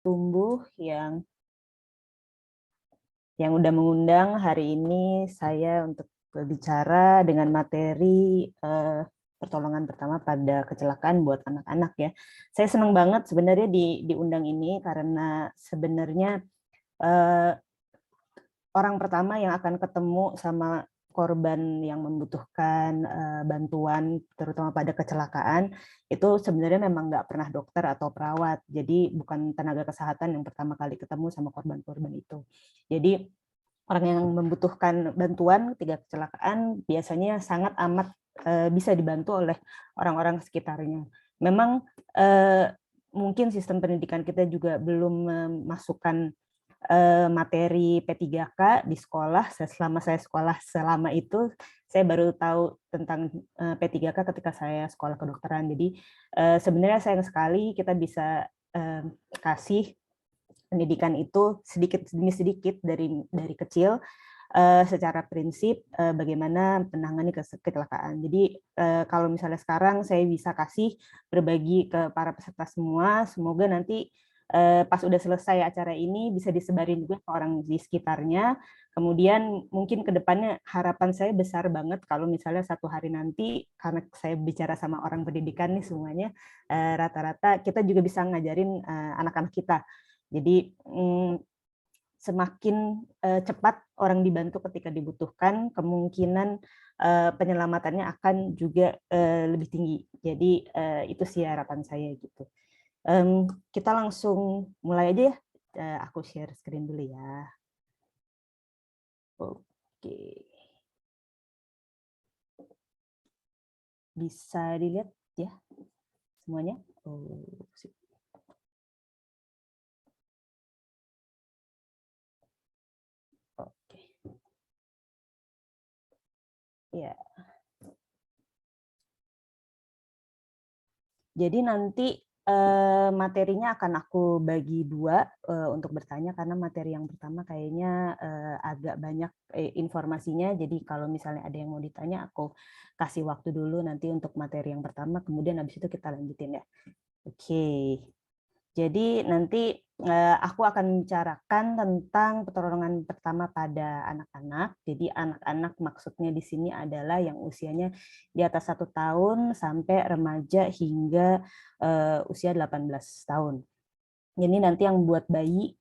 Tumbuh yang udah mengundang hari ini saya untuk berbicara dengan materi pertolongan pertama pada kecelakaan buat anak-anak ya. Saya senang banget sebenarnya diundang ini karena sebenarnya eh, orang pertama yang akan ketemu sama korban yang membutuhkan bantuan terutama pada kecelakaan itu sebenarnya memang nggak pernah dokter atau perawat, jadi bukan tenaga kesehatan yang pertama kali ketemu sama korban-korban itu. Jadi orang yang membutuhkan bantuan ketika kecelakaan biasanya sangat amat bisa dibantu oleh orang-orang sekitarnya. Memang mungkin sistem pendidikan kita juga belum memasukkan materi P3K di sekolah. Selama saya sekolah selama itu, saya baru tahu tentang P3K ketika saya sekolah kedokteran. Jadi sebenarnya sayang sekali kita bisa kasih pendidikan itu sedikit demi sedikit dari kecil secara prinsip bagaimana menangani kecelakaan. Jadi kalau misalnya sekarang saya bisa kasih berbagi ke para peserta semua, semoga nanti pas udah selesai acara ini bisa disebarin juga ke orang di sekitarnya. Kemudian mungkin ke depannya harapan saya besar banget kalau misalnya satu hari nanti, karena saya bicara sama orang pendidikan nih semuanya, rata-rata kita juga bisa ngajarin anak-anak kita. Jadi semakin cepat orang dibantu ketika dibutuhkan, kemungkinan penyelamatannya akan juga lebih tinggi. Jadi itu sih harapan saya gitu. Kita langsung mulai aja ya. Aku share screen dulu ya. Oke. Bisa dilihat ya semuanya? Oh, sip. Oke. Ya. Jadi nanti materinya akan aku bagi dua untuk bertanya, karena materi yang pertama kayaknya agak banyak informasinya. Jadi kalau misalnya ada yang mau ditanya, aku kasih waktu dulu nanti untuk materi yang pertama, kemudian habis itu kita lanjutin ya. Oke. Jadi nanti aku akan membicarakan tentang pertolongan pertama pada anak-anak. Jadi anak-anak maksudnya di sini adalah yang usianya di atas 1 tahun sampai remaja hingga usia 18 tahun. Jadi nanti yang buat bayi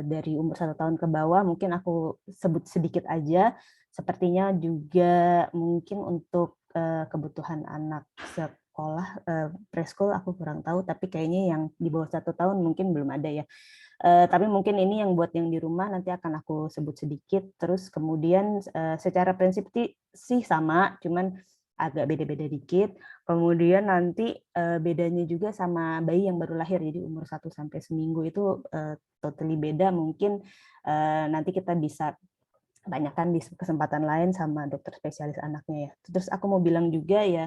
dari umur 1 tahun ke bawah mungkin aku sebut sedikit aja. Sepertinya juga mungkin untuk kebutuhan anak sekolah preschool aku kurang tahu, tapi kayaknya yang di bawah 1 tahun mungkin belum ada ya. Tapi mungkin ini yang buat yang di rumah nanti akan aku sebut sedikit. Terus kemudian secara prinsip sih sama, cuman agak beda-beda dikit. Kemudian nanti bedanya juga sama bayi yang baru lahir, jadi umur 1 sampai seminggu itu totally beda. Mungkin nanti kita bisa tanyakan di kesempatan lain sama dokter spesialis anaknya ya. Terus aku mau bilang juga ya,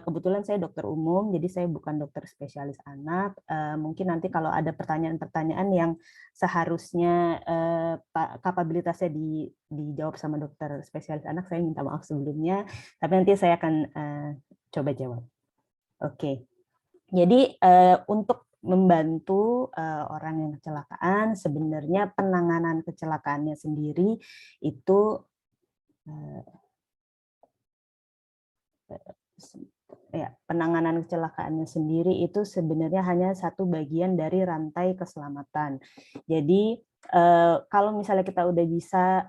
kebetulan saya dokter umum, jadi saya bukan dokter spesialis anak. Mungkin nanti kalau ada pertanyaan-pertanyaan yang seharusnya kapabilitasnya dijawab sama dokter spesialis anak, saya minta maaf sebelumnya, tapi nanti saya akan coba jawab. Oke. Jadi untuk membantu orang yang kecelakaan, sebenarnya penanganan kecelakaannya sendiri itu ya, penanganan kecelakaannya sendiri itu sebenarnya hanya satu bagian dari rantai keselamatan. Jadi kalau misalnya kita udah bisa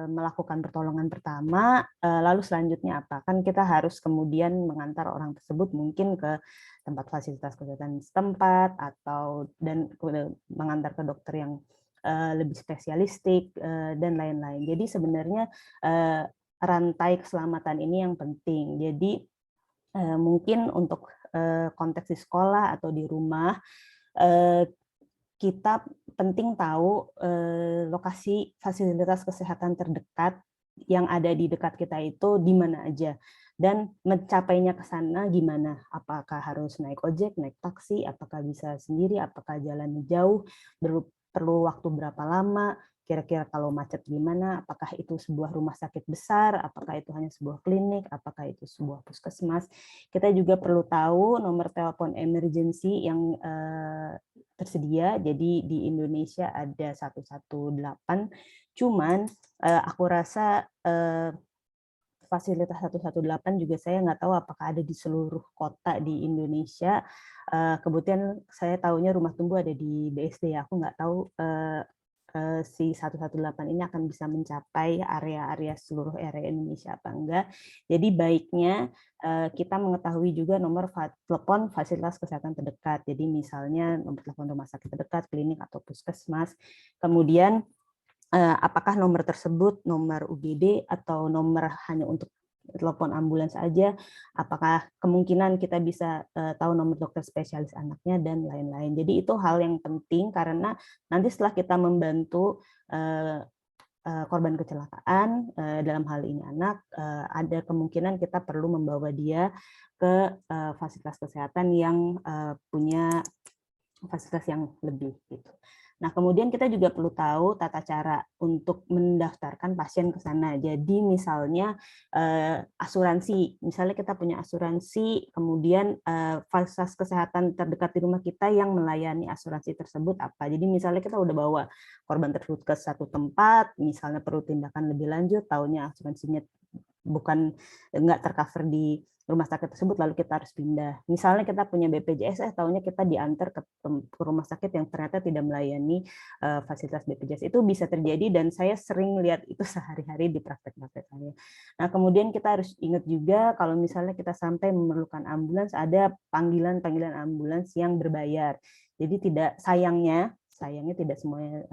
melakukan pertolongan pertama, lalu selanjutnya apa? Kan kita harus kemudian mengantar orang tersebut mungkin ke tempat fasilitas kesehatan setempat atau mengantar ke dokter yang lebih spesialistik dan lain-lain. Jadi sebenarnya rantai keselamatan ini yang penting. Jadi mungkin untuk konteks di sekolah atau di rumah, kita penting tahu lokasi fasilitas kesehatan terdekat yang ada di dekat kita itu di mana aja, dan mencapainya ke sana gimana. Apakah harus naik ojek, naik taksi, apakah bisa sendiri, apakah jalan jauh, perlu waktu berapa lama. kira-kira kalau macet gimana, apakah itu sebuah rumah sakit besar, apakah itu hanya sebuah klinik, apakah itu sebuah puskesmas. Kita juga perlu tahu nomor telepon emergency yang tersedia. Jadi di Indonesia ada 118, cuman aku rasa fasilitas 118 juga saya nggak tahu apakah ada di seluruh kota di Indonesia. Kemudian saya tahunya Rumah Tumbuh ada di BSD, ya. Aku nggak tahu si 118 ini akan bisa mencapai area-area seluruh area Indonesia apa enggak. Jadi baiknya kita mengetahui juga nomor telepon fasilitas kesehatan terdekat. Jadi misalnya nomor telepon rumah sakit terdekat, klinik atau puskesmas. Kemudian apakah nomor tersebut nomor UGD atau nomor hanya untuk telepon ambulans saja, apakah kemungkinan kita bisa tahu nomor dokter spesialis anaknya, dan lain-lain. Jadi itu hal yang penting, karena nanti setelah kita membantu korban kecelakaan, dalam hal ini anak, ada kemungkinan kita perlu membawa dia ke fasilitas kesehatan yang punya fasilitas yang lebih gitu. Nah, kemudian kita juga perlu tahu tata cara untuk mendaftarkan pasien ke sana. Jadi misalnya asuransi, misalnya kita punya asuransi, kemudian fasilitas kesehatan terdekat di rumah kita yang melayani asuransi tersebut apa. Jadi misalnya kita udah bawa korban tersebut ke satu tempat, misalnya perlu tindakan lebih lanjut, taunya asuransinya nggak tercover di rumah sakit tersebut, lalu kita harus pindah. Misalnya kita punya BPJS, tahunya kita diantar ke rumah sakit yang ternyata tidak melayani fasilitas BPJS. Itu bisa terjadi, dan saya sering lihat itu sehari-hari di praktek-praktek saya. Nah, kemudian kita harus ingat juga kalau misalnya kita sampai memerlukan ambulans, ada panggilan-panggilan ambulans yang berbayar. Jadi sayangnya tidak semuanya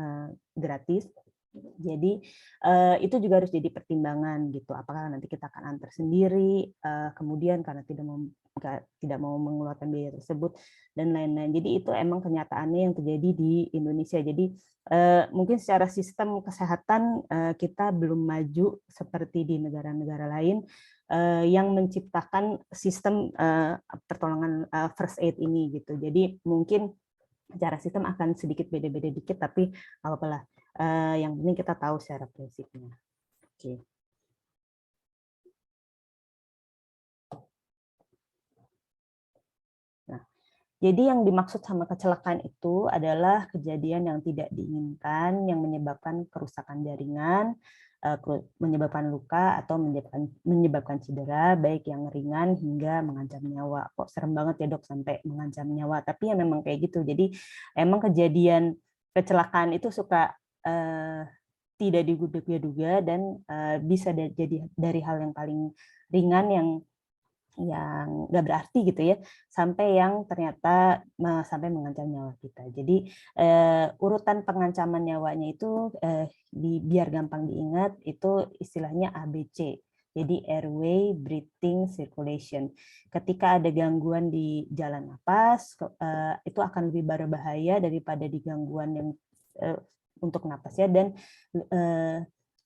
gratis. Jadi itu juga harus jadi pertimbangan gitu. Apakah nanti kita akan antar sendiri, kemudian karena tidak mau mengeluarkan biaya tersebut dan lain-lain. Jadi itu emang kenyataannya yang terjadi di Indonesia. Jadi mungkin secara sistem kesehatan kita belum maju seperti di negara-negara lain yang menciptakan sistem pertolongan first aid ini gitu. Jadi mungkin secara sistem akan sedikit beda-beda dikit, tapi apalah. Yang penting kita tahu secara prinsipnya. Oke. Nah, jadi yang dimaksud sama kecelakaan itu adalah kejadian yang tidak diinginkan, yang menyebabkan kerusakan jaringan, menyebabkan luka, atau menyebabkan cedera, baik yang ringan hingga mengancam nyawa. Kok serem banget ya dok sampai mengancam nyawa, tapi ya memang kayak gitu. Jadi emang kejadian kecelakaan itu suka tidak diduga-duga, dan bisa jadi dari hal yang paling ringan yang nggak berarti gitu ya, sampai yang ternyata sampai mengancam nyawa kita. Jadi urutan pengancaman nyawanya itu biar gampang diingat, itu istilahnya ABC. Jadi airway, breathing, circulation. Ketika ada gangguan di jalan napas, itu akan lebih berbahaya daripada di gangguan yang untuk napasnya, dan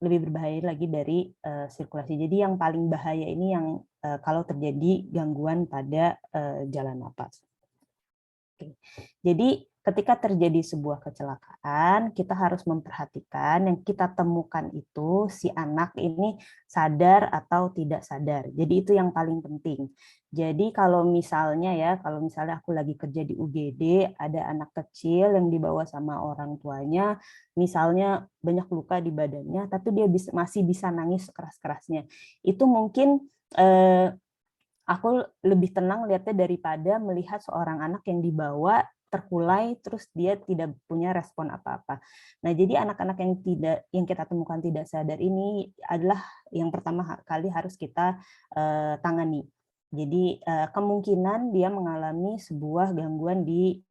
lebih berbahaya lagi dari sirkulasi. Jadi yang paling bahaya ini yang kalau terjadi gangguan pada jalan napas. Oke. Jadi ketika terjadi sebuah kecelakaan, kita harus memperhatikan yang kita temukan itu si anak ini sadar atau tidak sadar. Jadi itu yang paling penting. Jadi kalau misalnya aku lagi kerja di UGD, ada anak kecil yang dibawa sama orang tuanya, misalnya banyak luka di badannya, tapi dia masih bisa nangis sekeras-kerasnya. Itu mungkin aku lebih tenang lihatnya daripada melihat seorang anak yang dibawa terkulai terus dia tidak punya respon apa-apa. Nah, jadi anak-anak yang kita temukan tidak sadar ini adalah yang pertama kali harus kita tangani. Jadi kemungkinan dia mengalami sebuah gangguan di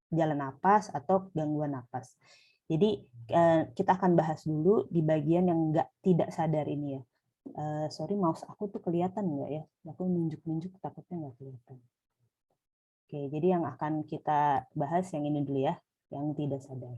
jalan napas atau gangguan napas. Jadi kita akan bahas dulu di bagian yang tidak sadar ini ya. Sorry, mouse aku tuh kelihatan nggak ya? Aku nunjuk-nunjuk takutnya nggak kelihatan. Oke, jadi yang akan kita bahas yang ini dulu ya, yang tidak sadar.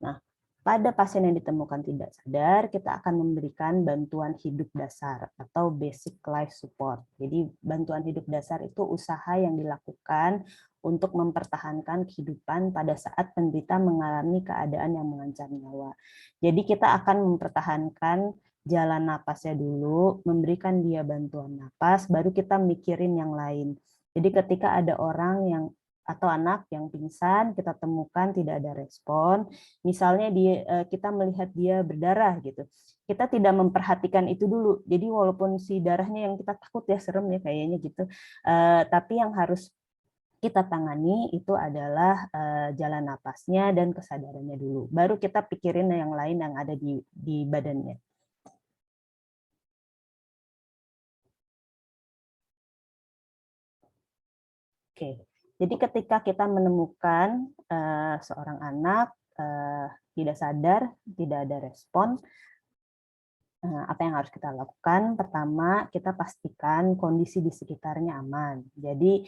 Nah, pada pasien yang ditemukan tidak sadar, kita akan memberikan bantuan hidup dasar atau basic life support. Jadi bantuan hidup dasar itu usaha yang dilakukan untuk mempertahankan kehidupan pada saat penderita mengalami keadaan yang mengancam nyawa. Jadi kita akan mempertahankan jalan napasnya dulu, memberikan dia bantuan napas, baru kita mikirin yang lain. Jadi ketika ada orang yang atau anak yang pingsan, kita temukan tidak ada respon, misalnya kita melihat dia berdarah gitu, kita tidak memperhatikan itu dulu. Jadi walaupun si darahnya yang kita takut ya, serem ya kayaknya gitu, tapi yang harus kita tangani itu adalah jalan napasnya dan kesadarannya dulu. Baru kita pikirin yang lain yang ada di badannya. Oke, jadi ketika kita menemukan seorang anak tidak sadar, tidak ada respon, apa yang harus kita lakukan? Pertama, kita pastikan kondisi di sekitarnya aman. Jadi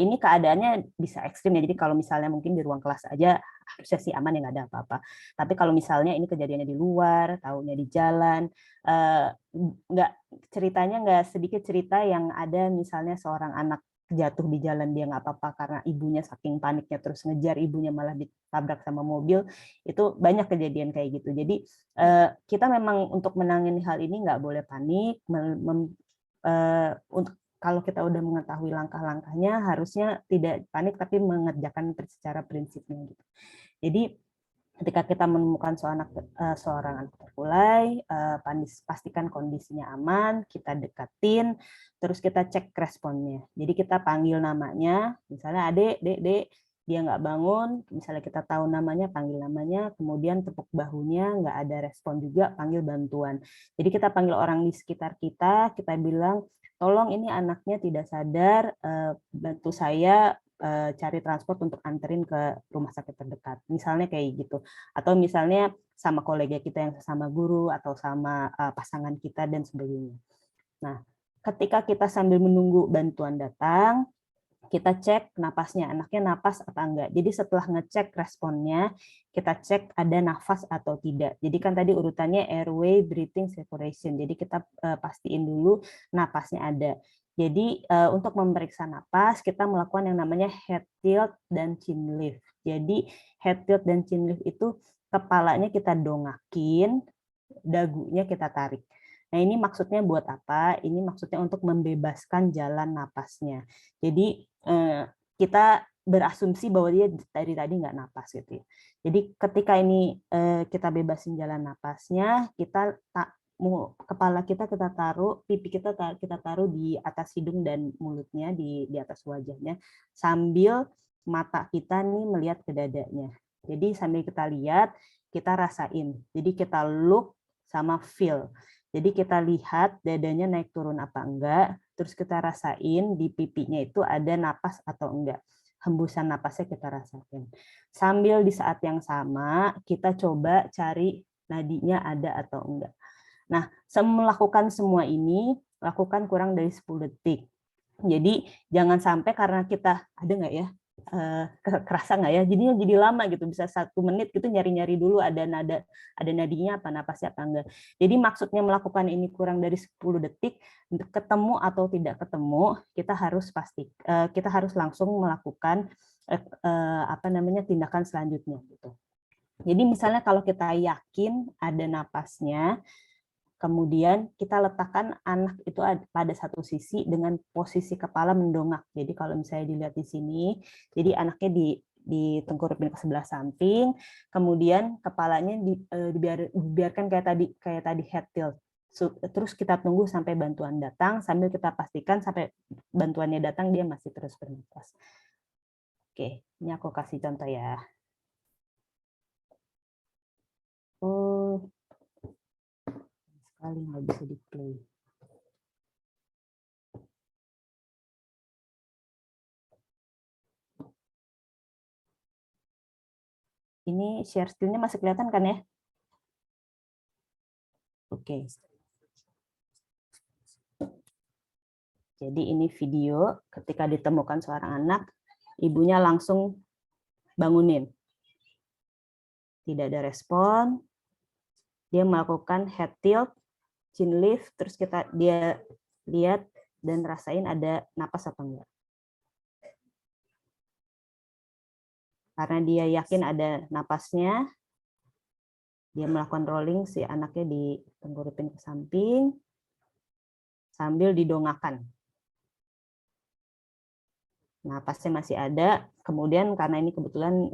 ini keadaannya bisa ekstrim ya. Jadi kalau misalnya mungkin di ruang kelas aja harusnya sih aman ya, nggak ada apa-apa. Tapi kalau misalnya ini kejadiannya di luar, tahunya di jalan, nggak ceritanya nggak sedikit cerita yang ada misalnya seorang anak jatuh di jalan dia nggak apa-apa karena ibunya saking paniknya terus ngejar ibunya malah ditabrak sama mobil, itu banyak kejadian kayak gitu. Jadi kita memang untuk menangani hal ini nggak boleh panik. Untuk kalau kita udah mengetahui langkah-langkahnya harusnya tidak panik tapi mengerjakan secara prinsipnya gitu. Jadi ketika kita menemukan seorang anak terkulai, pastikan kondisinya aman, kita dekatin, terus kita cek responnya. Jadi kita panggil namanya, misalnya adek, dek, dek, dia nggak bangun, misalnya kita tahu namanya, panggil namanya, kemudian tepuk bahunya, nggak ada respon juga, panggil bantuan. Jadi kita panggil orang di sekitar kita bilang, tolong ini anaknya tidak sadar, bantu saya cari transport untuk anterin ke rumah sakit terdekat. Misalnya kayak gitu. Atau misalnya sama kolega kita yang sesama guru atau sama pasangan kita dan sebagainya. Nah, ketika kita sambil menunggu bantuan datang, kita cek napasnya, anaknya napas apa enggak. Jadi setelah ngecek responnya, kita cek ada nafas atau tidak. Jadi kan tadi urutannya airway, breathing, circulation. Jadi kita pastiin dulu napasnya ada. Jadi untuk memeriksa napas, kita melakukan yang namanya head tilt dan chin lift. Jadi head tilt dan chin lift itu kepalanya kita dongakin, dagunya kita tarik. Nah, ini maksudnya buat apa? Ini maksudnya untuk membebaskan jalan napasnya. Jadi kita berasumsi bahwa dia dari tadi nggak napas gitu ya. Jadi ketika ini kita bebasin jalan napasnya, kepala kita taruh, pipi kita taruh di atas hidung dan mulutnya, di atas wajahnya, sambil mata kita nih melihat ke dadanya. Jadi sambil kita lihat, kita rasain. Jadi kita look sama feel. Jadi kita lihat dadanya naik turun apa enggak, terus kita rasain di pipinya itu ada napas atau enggak. Hembusan napasnya kita rasain. Sambil di saat yang sama, kita coba cari nadinya ada atau enggak. Nah, melakukan semua ini, lakukan kurang dari 10 detik. Jadi jangan sampai karena kita ada nggak ya, kerasa nggak ya, jadinya jadi lama gitu, bisa 1 menit gitu nyari-nyari dulu ada nadinya apa, napasnya apa enggak. Jadi maksudnya melakukan ini kurang dari 10 detik, ketemu atau tidak ketemu, kita harus langsung melakukan tindakan selanjutnya gitu. Jadi misalnya kalau kita yakin ada napasnya, kemudian kita letakkan anak itu pada satu sisi dengan posisi kepala mendongak. Jadi kalau misalnya dilihat di sini, jadi anaknya ditengkurupin ke sebelah samping, kemudian kepalanya dibiarkan kayak tadi head tilt. Terus kita tunggu sampai bantuan datang, sambil kita pastikan sampai bantuannya datang dia masih terus bernapas. Oke, ini aku kasih contoh ya. Oh, sekali nggak bisa di play. Ini share screen-nya masih kelihatan kan ya? Oke. Jadi ini video ketika ditemukan seorang anak, ibunya langsung bangunin. Tidak ada respon. Dia melakukan head tilt, chin lift, terus dia lihat dan rasain ada napas atau enggak. Karena dia yakin ada napasnya, dia melakukan rolling si anaknya ditenggoripin ke samping sambil didongakkan. Napasnya masih ada. Kemudian karena ini kebetulan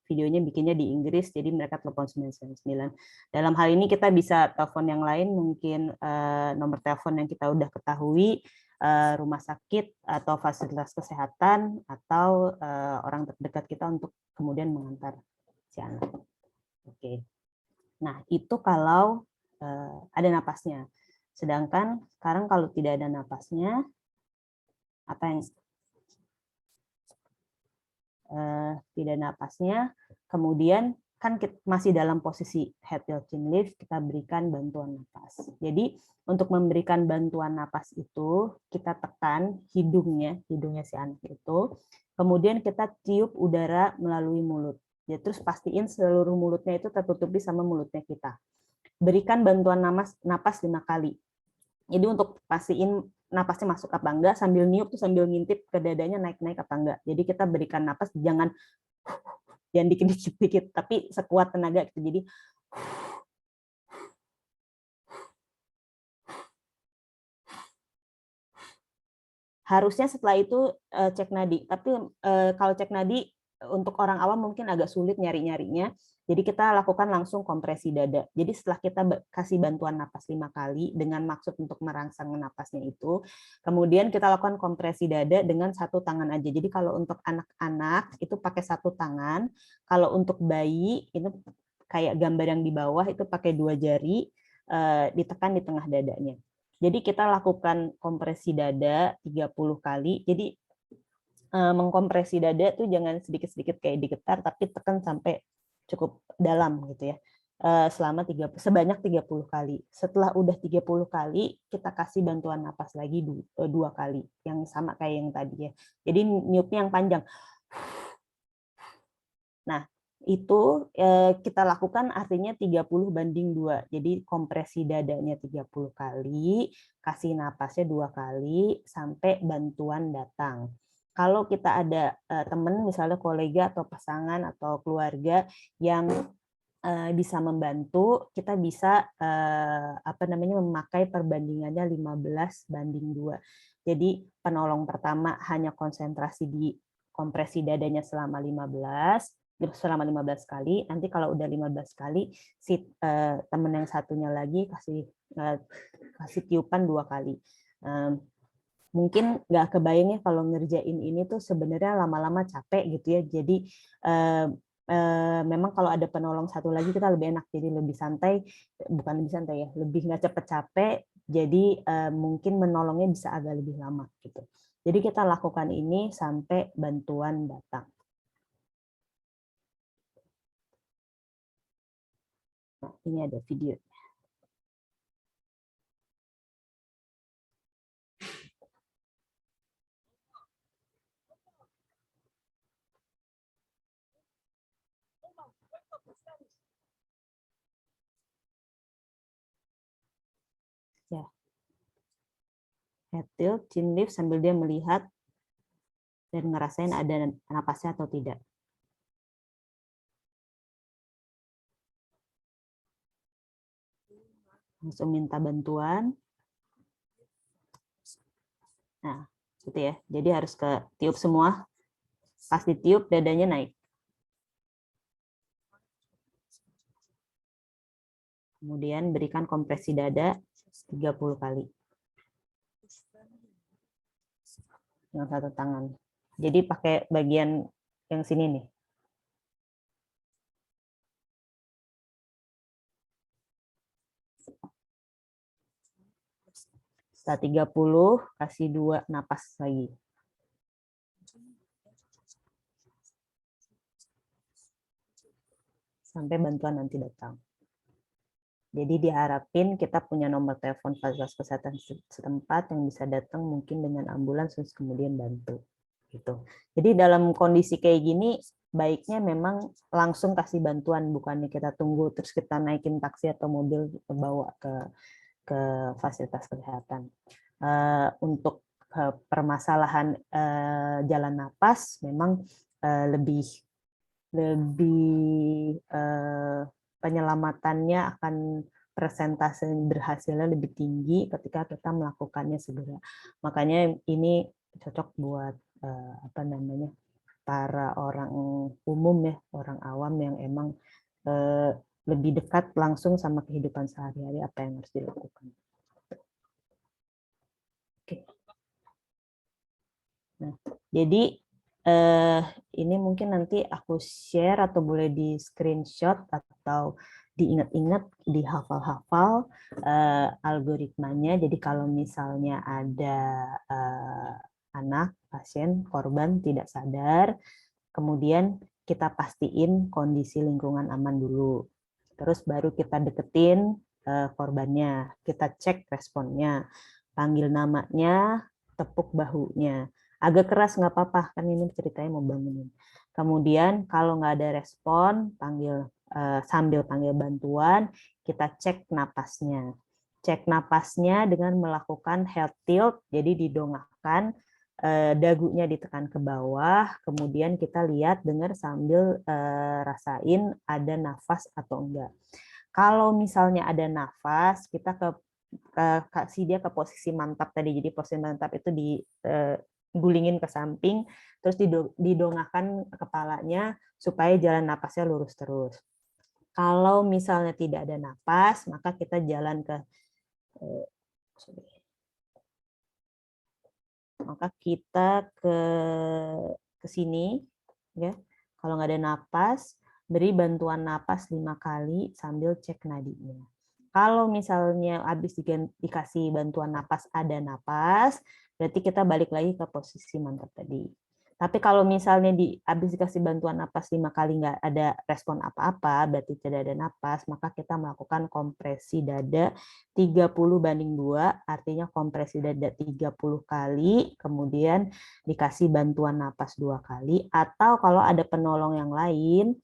videonya bikinnya di Inggris, jadi mereka telepon 999. Dalam hal ini kita bisa telepon yang lain, mungkin nomor telepon yang kita udah ketahui, rumah sakit atau fasilitas kesehatan, atau orang terdekat kita untuk kemudian mengantar si anak. Oke. Nah, itu kalau ada napasnya. Sedangkan sekarang kalau tidak ada napasnya, apa yang tidak napasnya, kemudian kan masih dalam posisi head tilt chin lift, kita berikan bantuan napas. Jadi untuk memberikan bantuan napas itu, kita tekan hidungnya si anak itu, kemudian kita tiup udara melalui mulut. Ya, terus pastiin seluruh mulutnya itu tertutupi sama mulutnya kita. Berikan bantuan napas 5 kali. Jadi untuk pastiin napasnya masuk apa enggak, sambil niup tuh sambil ngintip ke dadanya naik-naik apa enggak. Jadi kita berikan napas jangan dikit-dikit, tapi sekuat tenaga gitu. Jadi harusnya setelah itu cek nadi. Tapi kalau cek nadi untuk orang awam mungkin agak sulit nyari-nyarinya. Jadi kita lakukan langsung kompresi dada. Jadi setelah kita kasih bantuan napas 5 kali dengan maksud untuk merangsang napasnya itu, kemudian kita lakukan kompresi dada dengan satu tangan aja. Jadi kalau untuk anak-anak itu pakai satu tangan, kalau untuk bayi itu kayak gambar yang di bawah itu pakai 2 jari, ditekan di tengah dadanya. Jadi kita lakukan kompresi dada 30 kali. Jadi mengkompresi dada tuh jangan sedikit-sedikit kayak digetar, tapi tekan sampai cukup dalam gitu ya. Sebanyak 30 kali. Setelah udah 30 kali, kita kasih bantuan napas lagi 2 kali. Yang sama kayak yang tadi ya. Jadi niupnya yang panjang. Nah, itu kita lakukan artinya 30/2. Jadi kompresi dadanya 30 kali, kasih napasnya 2 kali, sampai bantuan datang. Kalau kita ada teman, misalnya kolega atau pasangan atau keluarga yang bisa membantu, kita bisa memakai perbandingannya 15/2. Jadi penolong pertama hanya konsentrasi di kompresi dadanya selama 15 kali. Nanti kalau udah 15 kali, si teman yang satunya lagi kasih tiupan 2 kali. Mungkin nggak kebayang ya kalau ngerjain ini tuh sebenarnya lama-lama capek gitu ya. Jadi memang kalau ada penolong satu lagi kita lebih enak, jadi lebih santai, bukan lebih santai ya, lebih nggak cepet capek. Jadi mungkin menolongnya bisa agak lebih lama gitu. Jadi kita lakukan ini sampai bantuan datang. Nah, ini ada video. Ya, head tilt, chin lift sambil dia melihat dan ngerasain ada napasnya atau tidak. Langsung minta bantuan. Nah, gitu ya. Jadi harus ke tiup semua. Pas ditiup dadanya naik. Kemudian berikan kompresi dada 30 kali. Dengan satu tangan. Jadi pakai bagian yang sini nih. Setelah 30, kasih 2 napas lagi. Sampai bantuan nanti datang. Jadi diharapin kita punya nomor telepon fasilitas kesehatan setempat yang bisa datang mungkin dengan ambulans terus kemudian bantu. gitu. Jadi dalam kondisi kayak gini baiknya memang langsung kasih bantuan, bukannya kita tunggu terus kita naikin taksi atau mobil kita bawa ke fasilitas kesehatan. Untuk permasalahan jalan napas memang lebih penyelamatannya akan persentase berhasilnya lebih tinggi ketika kita melakukannya segera. Makanya ini cocok buat apa namanya, para orang umum ya, orang awam yang emang lebih dekat langsung sama kehidupan sehari-hari apa yang harus dilakukan. Oke. Nah, jadi ini mungkin nanti aku share atau boleh di screenshot atau diingat-ingat, dihafal-hafal algoritmanya. Jadi kalau misalnya ada anak, pasien, korban tidak sadar, kemudian kita pastiin kondisi lingkungan aman dulu. Terus baru kita deketin korbannya, kita cek responnya, panggil namanya, tepuk bahunya. Agak keras nggak apa-apa, kan ini ceritanya mau bangunin. Kemudian kalau nggak ada respon, sambil panggil bantuan, kita cek napasnya. Cek napasnya dengan melakukan head tilt, jadi didongakkan, dagunya ditekan ke bawah, kemudian kita lihat, dengar sambil rasain ada nafas atau enggak. Kalau misalnya ada nafas, kita kasih dia ke posisi mantap tadi. Jadi posisi mantap itu digulingin ke samping, terus didongakkan kepalanya supaya jalan napasnya lurus terus. Kalau misalnya tidak ada napas, maka kita jalan ke sini ya. Kalau nggak ada napas, beri bantuan napas 5 kali sambil cek nadinya. Kalau misalnya habis dikasih bantuan napas ada napas, berarti kita balik lagi ke posisi mantap tadi. Tapi kalau misalnya habis dikasih bantuan napas 5 kali nggak ada respon apa-apa, berarti tidak ada napas, maka kita melakukan kompresi dada 30:2, artinya kompresi dada 30 kali, kemudian dikasih bantuan napas 2 kali, atau kalau ada penolong yang lain,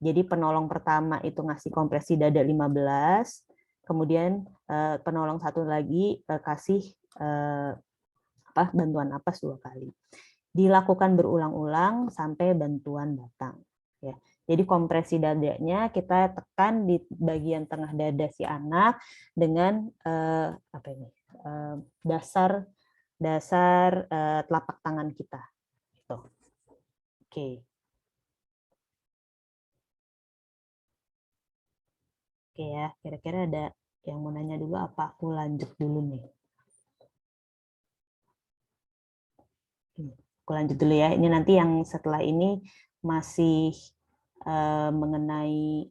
jadi penolong pertama itu ngasih kompresi dada 15, kemudian penolong satu lagi kasih bantuan napas 2 kali. Dilakukan berulang-ulang sampai bantuan datang. Ya. Jadi kompresi dadanya kita tekan di bagian tengah dada si anak dengan dasar telapak tangan kita. Gitu. Oke. Oke ya, kira-kira ada yang mau nanya dulu apa aku lanjut dulu nih? Aku lanjut dulu ya. Ini nanti yang setelah ini masih mengenai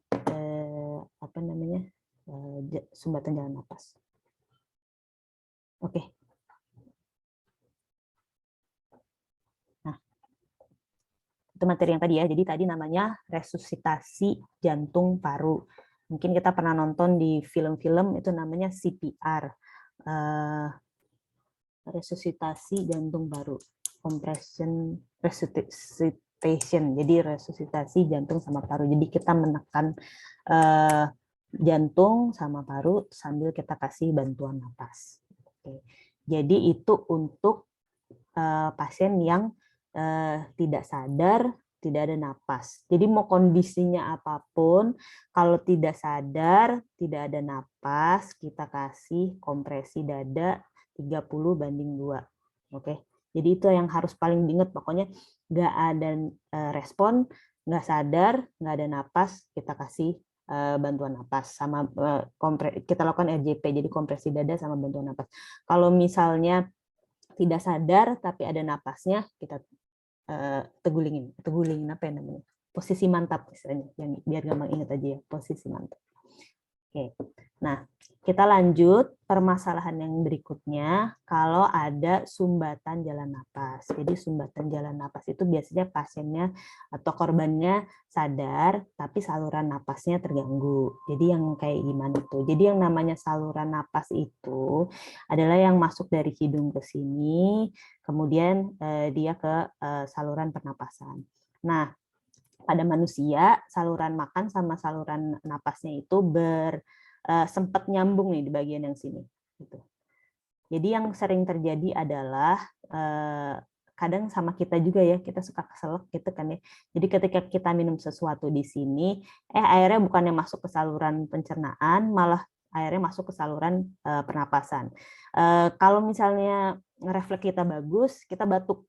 sumbatan jalan napas. Oke. Nah, itu materi yang tadi ya. Jadi tadi namanya resusitasi jantung paru. Mungkin kita pernah nonton di film-film itu namanya CPR. Resusitasi jantung paru. Compression resuscitation. Jadi resusitasi jantung sama paru. Jadi kita menekan jantung sama paru sambil kita kasih bantuan napas. Oke. Jadi itu untuk pasien yang tidak sadar, tidak ada napas. Jadi mau kondisinya apapun, kalau tidak sadar, tidak ada napas, kita kasih kompresi dada 30:2. Oke. Jadi itu yang harus paling diingat, pokoknya nggak ada respon, nggak sadar, nggak ada napas, kita kasih bantuan napas sama kita lakukan RJP, jadi kompresi dada sama bantuan napas. Kalau misalnya tidak sadar tapi ada napasnya, kita tegulingin apa ya namanya, posisi mantap misalnya, yang biar gampang ingat aja ya, posisi mantap. Oke. Nah, kita lanjut permasalahan yang berikutnya kalau ada sumbatan jalan napas. Jadi sumbatan jalan napas itu biasanya pasiennya atau korbannya sadar tapi saluran napasnya terganggu. Jadi yang kayak gimana tuh? Jadi yang namanya saluran napas itu adalah yang masuk dari hidung ke sini, kemudian dia ke saluran pernapasan. Nah, pada manusia saluran makan sama saluran napasnya itu sempat nyambung nih di bagian yang sini. Gitu. Jadi yang sering terjadi adalah kadang sama kita juga ya, kita suka keselak gitu kan ya. Jadi ketika kita minum sesuatu di sini, airnya bukannya masuk ke saluran pencernaan, malah airnya masuk ke saluran pernapasan. Kalau misalnya refleks kita bagus, kita batuk,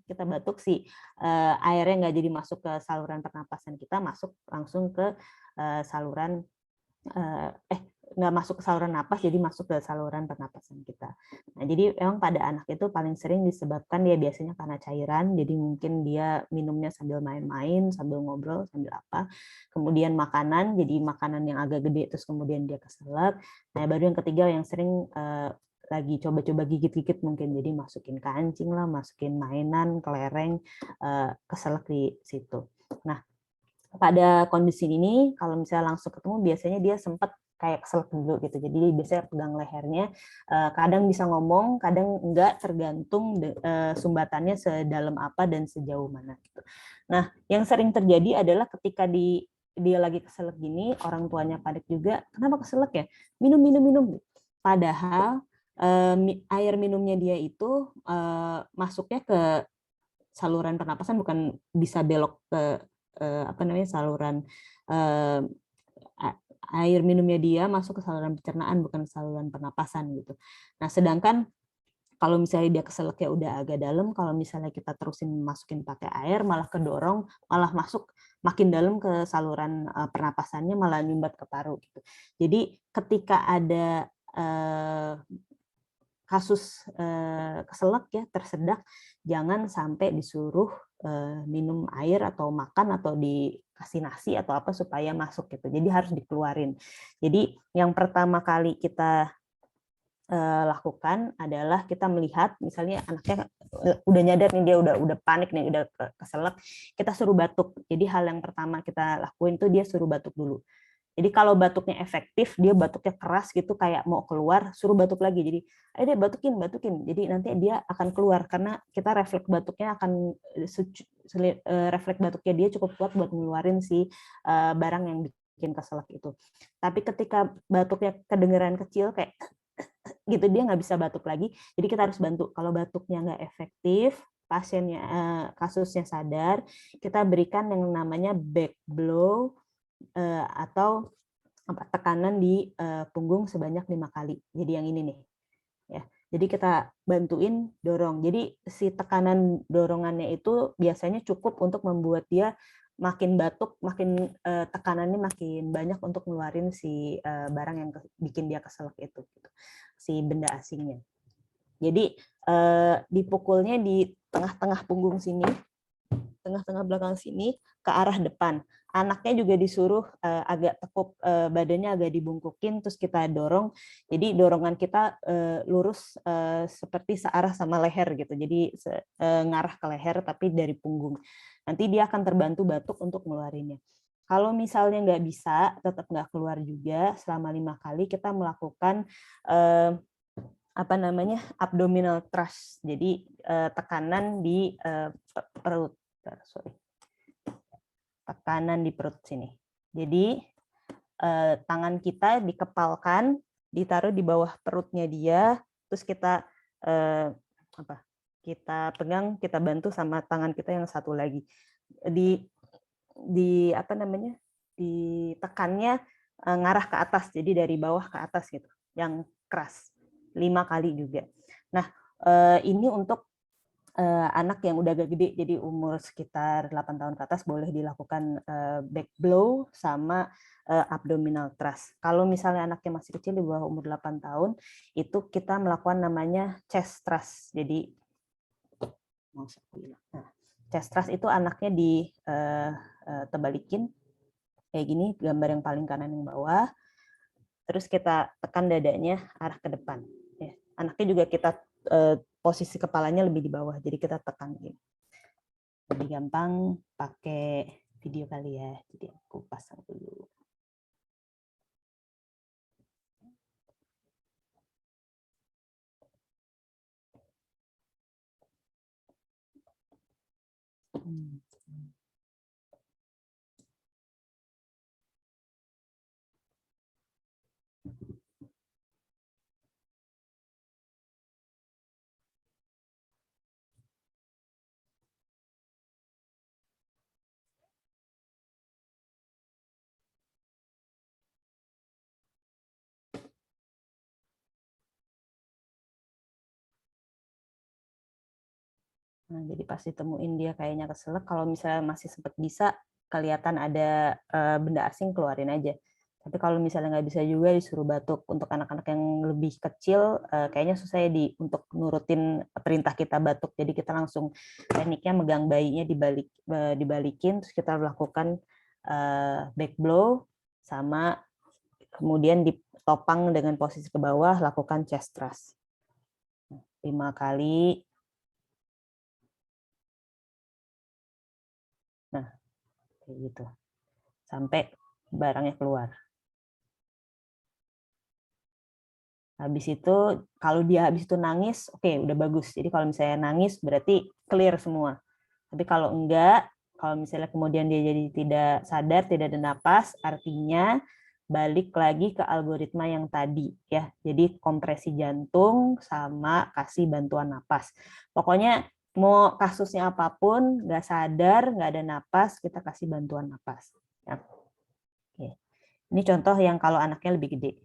kita batuk sih airnya nggak jadi masuk ke saluran pernapasan kita, masuk langsung ke saluran nggak masuk ke saluran napas, jadi masuk ke saluran pernapasan kita. Nah, jadi memang pada anak itu paling sering disebabkan dia biasanya karena cairan, jadi mungkin dia minumnya sambil main-main, sambil ngobrol, sambil apa. Kemudian makanan, jadi makanan yang agak gede, terus kemudian dia keselak. Nah, baru yang ketiga yang sering lagi coba-coba gigit-gigit mungkin, jadi masukin kancing lah, masukin mainan, kelereng, keselak di situ. Nah, pada kondisi ini kalau misalnya langsung ketemu biasanya dia sempat kayak keselak dulu gitu, jadi biasanya pegang lehernya, kadang bisa ngomong, kadang enggak, tergantung sumbatannya sedalam apa dan sejauh mana gitu. Nah, yang sering terjadi adalah ketika dia lagi keselak gini, orang tuanya panik juga, kenapa keselak ya, minum minum minum, padahal air minumnya dia itu masuknya ke saluran pernapasan, bukan bisa belok ke saluran air minumnya dia masuk ke saluran pencernaan, bukan saluran pernapasan gitu. Nah, sedangkan kalau misalnya dia keselaknya udah agak dalam, kalau misalnya kita terusin masukin pakai air, malah kedorong, malah masuk makin dalam ke saluran pernapasannya, malah nyumbat ke paru gitu. Jadi ketika ada kasus keselak ya, tersedak, jangan sampai disuruh minum air atau makan atau dikasih nasi atau apa supaya masuk gitu. Jadi harus dikeluarin. Jadi yang pertama kali kita lakukan adalah kita melihat misalnya anaknya udah nyadar nih, dia udah panik nih, udah keselak, kita suruh batuk. Jadi hal yang pertama kita lakuin tuh dia suruh batuk dulu. Jadi kalau batuknya efektif, dia batuknya keras gitu kayak mau keluar, suruh batuk lagi. Jadi ayo deh batukin, batukin. Jadi nanti dia akan keluar karena kita refleks batuknya akan refleks batuknya dia cukup kuat buat ngeluarin si barang yang bikin keselak itu. Tapi ketika batuknya kedengeran kecil kayak gitu, dia nggak bisa batuk lagi. Jadi kita harus bantu. Kalau batuknya nggak efektif, pasiennya kasusnya sadar, kita berikan yang namanya back blow atau tekanan di punggung sebanyak 5 kali. Jadi yang ini nih. Ya. Jadi kita bantuin dorong. Jadi si tekanan dorongannya itu biasanya cukup untuk membuat dia makin batuk, makin tekanannya makin banyak untuk ngeluarin si barang yang bikin dia keselak itu, gitu. Si benda asingnya. Jadi dipukulnya di tengah-tengah punggung sini, tengah-tengah belakang sini ke arah depan. Anaknya juga disuruh agak tekuk, badannya agak dibungkukin, terus kita dorong. Jadi dorongan kita lurus seperti searah sama leher gitu. Jadi ngarah ke leher tapi dari punggung. Nanti dia akan terbantu batuk untuk ngeluarinnya. Kalau misalnya nggak bisa, tetap nggak keluar juga, selama 5 kali kita melakukan abdominal thrust. Jadi tekanan di perut. Tekanan di perut sini. Jadi tangan kita dikepalkan, ditaruh di bawah perutnya dia, terus kita kita pegang, kita bantu sama tangan kita yang satu lagi. Ditekannya ngarah ke atas, jadi dari bawah ke atas gitu, yang keras. 5 kali juga. Nah, ini untuk anak yang udah agak gede, jadi umur sekitar 8 tahun ke atas boleh dilakukan back blow sama abdominal thrust. Kalau misalnya anaknya masih kecil di bawah umur 8 tahun, itu kita melakukan namanya chest thrust. Jadi chest thrust itu anaknya ditebalikin kayak gini, gambar yang paling kanan yang bawah. terus kita tekan dadanya arah ke depan. Ya. Anaknya juga kita posisi kepalanya lebih di bawah, jadi kita tekan gini. Lebih gampang pakai video kali ya, jadi aku pasang dulu. Nah, jadi pas ditemuin dia kayaknya keselak, kalau misalnya masih sempat bisa, kelihatan ada benda asing, keluarin aja. Tapi kalau misalnya nggak bisa juga, disuruh batuk. Untuk anak-anak yang lebih kecil, kayaknya susah ya untuk nurutin perintah kita batuk. Jadi kita langsung tekniknya megang bayinya dibalikin, terus kita lakukan back blow, sama kemudian ditopang dengan posisi ke bawah, lakukan chest thrust. 5 kali. Nah, kayak gitu. Sampai barangnya keluar. Habis itu, kalau dia habis itu nangis, oke, udah bagus. Jadi kalau misalnya nangis, berarti clear semua. Tapi kalau enggak, kalau misalnya kemudian dia jadi tidak sadar, tidak ada napas, artinya balik lagi ke algoritma yang tadi, ya. Jadi kompresi jantung sama kasih bantuan napas. Pokoknya mau kasusnya apapun, nggak sadar, nggak ada napas, kita kasih bantuan napas. Ya. Oke. Ini contoh yang kalau anaknya lebih gede.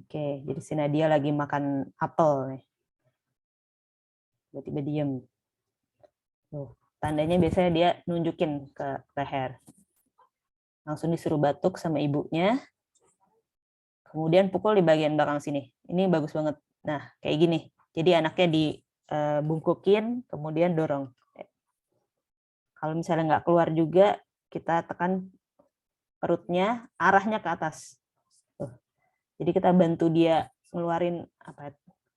Oke, jadi si Nadia lagi makan apel nih. Tiba-tiba diem. Tuh, tandanya biasanya dia nunjukin ke leher. Langsung disuruh batuk sama ibunya. Kemudian pukul di bagian belakang sini. Ini bagus banget. Nah, kayak gini. Jadi anaknya dibungkukin, kemudian dorong. Kalau misalnya nggak keluar juga, kita tekan perutnya, arahnya ke atas. Tuh. Jadi kita bantu dia ngeluarin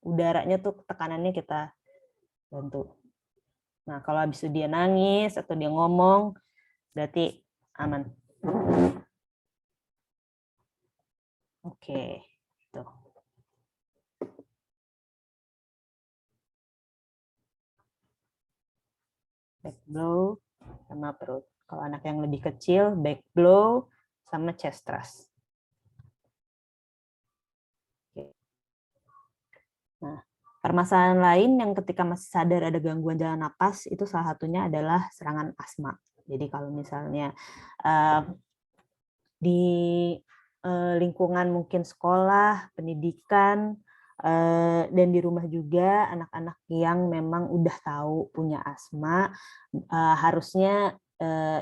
udaranya tuh, tekanannya kita bantu. Nah, kalau habis itu dia nangis atau dia ngomong, berarti aman. Oke, tuh. Back blow sama perut. Kalau anak yang lebih kecil, back blow sama chest thrust. Oke. Nah, permasalahan lain yang ketika masih sadar ada gangguan jalan napas, itu salah satunya adalah serangan asma. Jadi kalau misalnya di lingkungan mungkin sekolah, pendidikan, dan di rumah juga anak-anak yang memang udah tahu punya asma, harusnya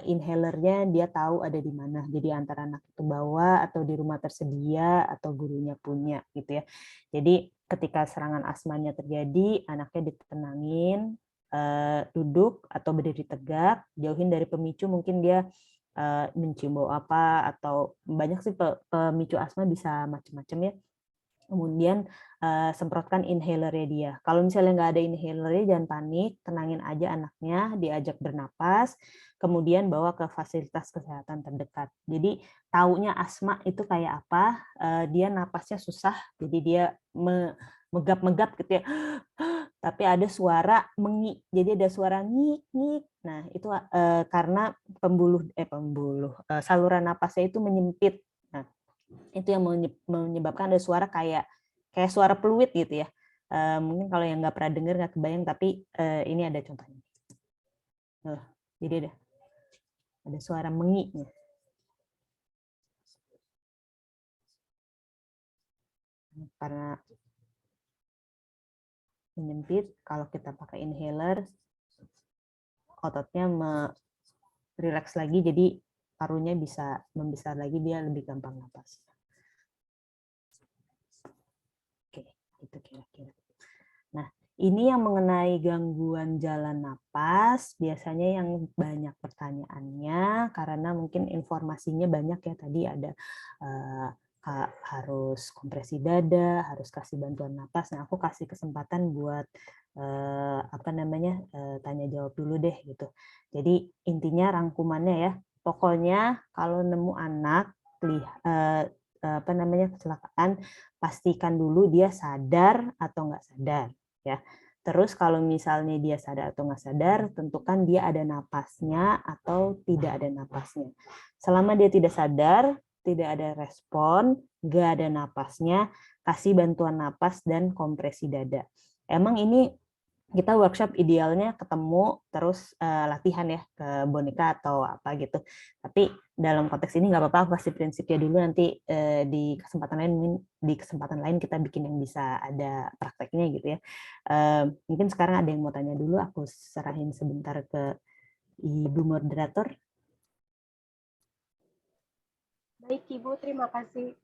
inhalernya dia tahu ada di mana. Jadi antara anak itu bawa atau di rumah tersedia atau gurunya punya gitu ya. Jadi ketika serangan asmanya terjadi, anaknya ditenangin, duduk atau berdiri tegak, jauhin dari pemicu, mungkin dia mencium bau apa, atau banyak sih pemicu asma bisa macam-macam ya. Kemudian semprotkan inhalernya dia. Kalau misalnya nggak ada inhalernya, jangan panik, tenangin aja anaknya, diajak bernapas, kemudian bawa ke fasilitas kesehatan terdekat. Jadi taunya asma itu kayak apa, dia napasnya susah, jadi dia megap-megap gitu ya, tapi ada suara mengi, jadi ada suara ngik-ngik. Nah itu karena saluran napasnya itu menyempit. Nah itu yang menyebabkan ada suara kayak suara peluit gitu ya. Mungkin kalau yang nggak pernah dengar nggak kebayang, tapi ini ada contohnya. Jadi ada suara menginya. Karena menyempit, kalau kita pakai inhaler, ototnya relax lagi, jadi parunya bisa membesar lagi, dia lebih gampang napas. Oke, itu kira-kira. Nah, Ini yang mengenai gangguan jalan napas, biasanya yang banyak pertanyaannya karena mungkin informasinya banyak ya, tadi ada harus kompresi dada, harus kasih bantuan napas. Nah, aku kasih kesempatan buat tanya jawab dulu deh gitu. Jadi intinya rangkumannya ya, pokoknya kalau nemu anak kecelakaan, pastikan dulu dia sadar atau nggak sadar ya. Terus kalau misalnya dia sadar atau nggak sadar, tentukan dia ada napasnya atau tidak ada napasnya. Selama dia tidak sadar, tidak ada respon, nggak ada napasnya, kasih bantuan napas dan kompresi dada. Emang ini kita workshop idealnya ketemu terus latihan ya ke boneka atau apa gitu. Tapi dalam konteks ini nggak apa-apa, aku kasih prinsipnya dulu, nanti di kesempatan lain kita bikin yang bisa ada prakteknya gitu ya. Mungkin sekarang ada yang mau tanya dulu, aku serahin sebentar ke Ibu moderator. Baik Ibu, terima kasih.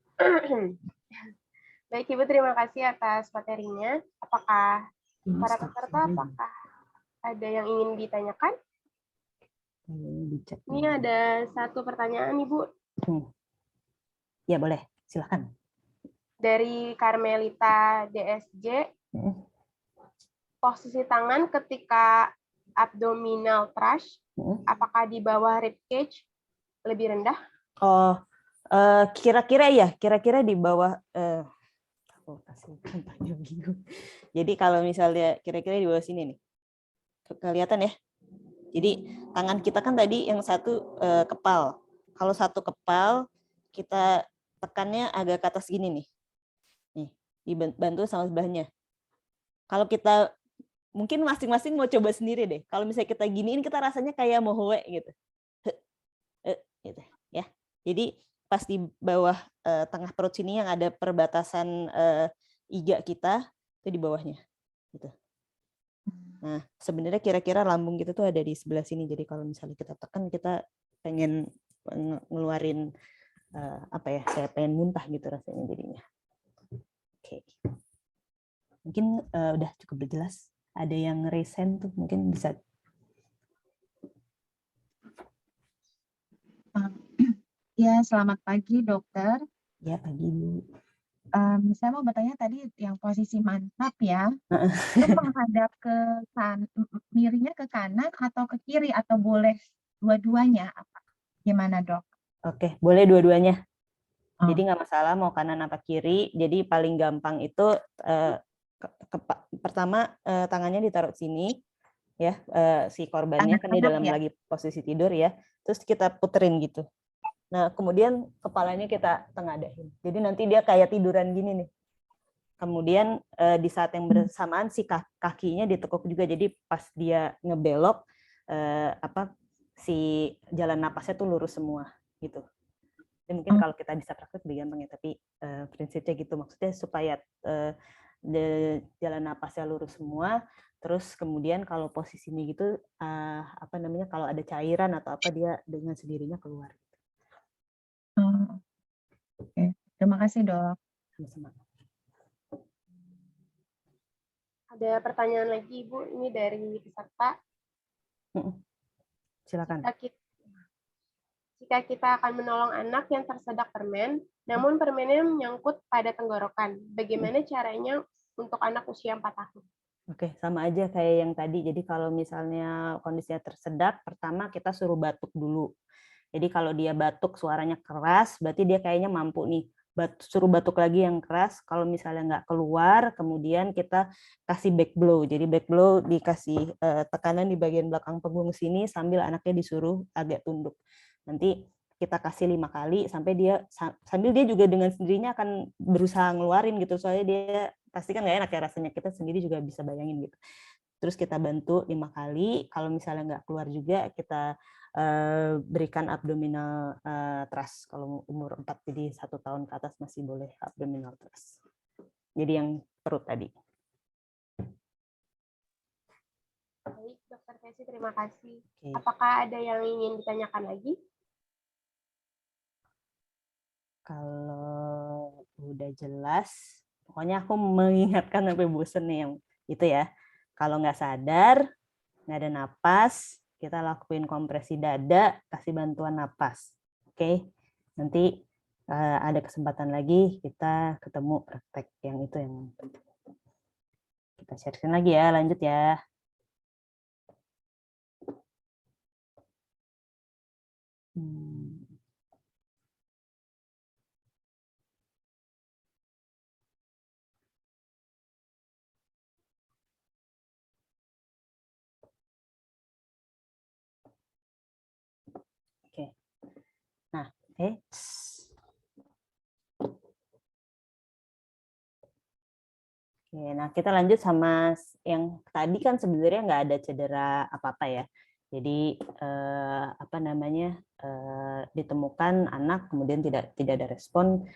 Baik Ibu, terima kasih atas materinya. Apakah para peserta, apakah ada yang ingin ditanyakan? Ini ada satu pertanyaan, Ibu. Ya, boleh. Silakan. Dari Carmelita DSJ. Posisi tangan ketika abdominal thrust, apakah di bawah rib cage lebih rendah? Oh, kira-kira ya, kira-kira di bawah. Aku kasih contohnya bingung. Jadi kalau misalnya kira-kira di bawah sini nih, kelihatan ya. Jadi tangan kita kan tadi yang satu kepal. Kalau satu kepal, kita tekannya agak ke atas gini nih. Nih, dibantu sama sebelahnya. Kalau kita mungkin masing-masing mau coba sendiri deh. Kalau misalnya kita giniin, kita rasanya kayak mau hoe gitu. Gitu ya. Jadi pas di bawah tengah perut sini yang ada perbatasan iga kita, itu di bawahnya. Gitu. Nah, sebenarnya kira-kira lambung kita tuh ada di sebelah sini. Jadi kalau misalnya kita tekan, kita pengen ngeluarin kayak pengen muntah gitu rasanya jadinya. Oke. Mungkin udah cukup jelas. Ada yang resend tuh, mungkin bisa. Ya, selamat pagi dokter. Ya, pagi Bu. Saya mau bertanya tadi yang posisi mantap ya, itu menghadap ke miringnya ke kanan atau ke kiri atau boleh dua-duanya? Gimana dok? Oke, boleh dua-duanya. Jadi nggak masalah mau kanan apa kiri. Jadi paling gampang itu pertama tangannya ditaruh sini ya, si korbannya kan dia dalam lagi posisi tidur ya. Terus kita puterin gitu. Nah, kemudian kepalanya kita tengadahin. Jadi nanti dia kayak tiduran gini nih. Kemudian di saat yang bersamaan si kakinya ditekuk juga. Jadi pas dia ngebelok si jalan napasnya tuh lurus semua gitu. Dan mungkin kalau kita bisa praktek lebih gampang ya, tapi prinsipnya gitu, maksudnya supaya jalan napasnya lurus semua. Terus kemudian kalau posisinya gitu kalau ada cairan atau apa, dia dengan sendirinya keluar. Oke. Terima kasih dok. Sama-sama. Ada pertanyaan lagi Ibu, ini dari peserta. Silakan. Jika kita akan menolong anak yang tersedak permen, namun permennya menyangkut pada tenggorokan, bagaimana caranya untuk anak usia 4 tahun? Oke, sama aja kayak yang tadi. Jadi kalau misalnya kondisinya tersedak, pertama kita suruh batuk dulu. Jadi kalau dia batuk suaranya keras, berarti dia kayaknya mampu nih. Suruh batuk lagi yang keras. Kalau misalnya nggak keluar, kemudian kita kasih back blow. Jadi back blow dikasih tekanan di bagian belakang punggung sini sambil anaknya disuruh agak tunduk. Nanti kita kasih 5 kali sambil dia juga dengan sendirinya akan berusaha ngeluarin gitu. Soalnya dia pasti kan nggak enak ya rasanya, kita sendiri juga bisa bayangin gitu. Terus kita bantu 5 kali, kalau misalnya nggak keluar juga kita berikan abdominal thrust. Kalau umur 4, jadi 1 tahun ke atas masih boleh abdominal thrust. Jadi yang perut tadi. Baik, Dokter Tesi, terima kasih. Okay. Apakah ada yang ingin ditanyakan lagi? Kalau udah jelas, pokoknya aku mengingatkan sampai bosen nih yang itu ya. Kalau nggak sadar, nggak ada napas, kita lakuin kompresi dada, kasih bantuan napas. Oke, nanti ada kesempatan lagi kita ketemu praktek yang itu yang penting. Kita share lagi ya, lanjut ya. Oke. Nah, Oke, nah kita lanjut sama yang tadi kan sebenarnya nggak ada cedera apa-apa ya. Jadi apa namanya ditemukan anak kemudian tidak ada respon,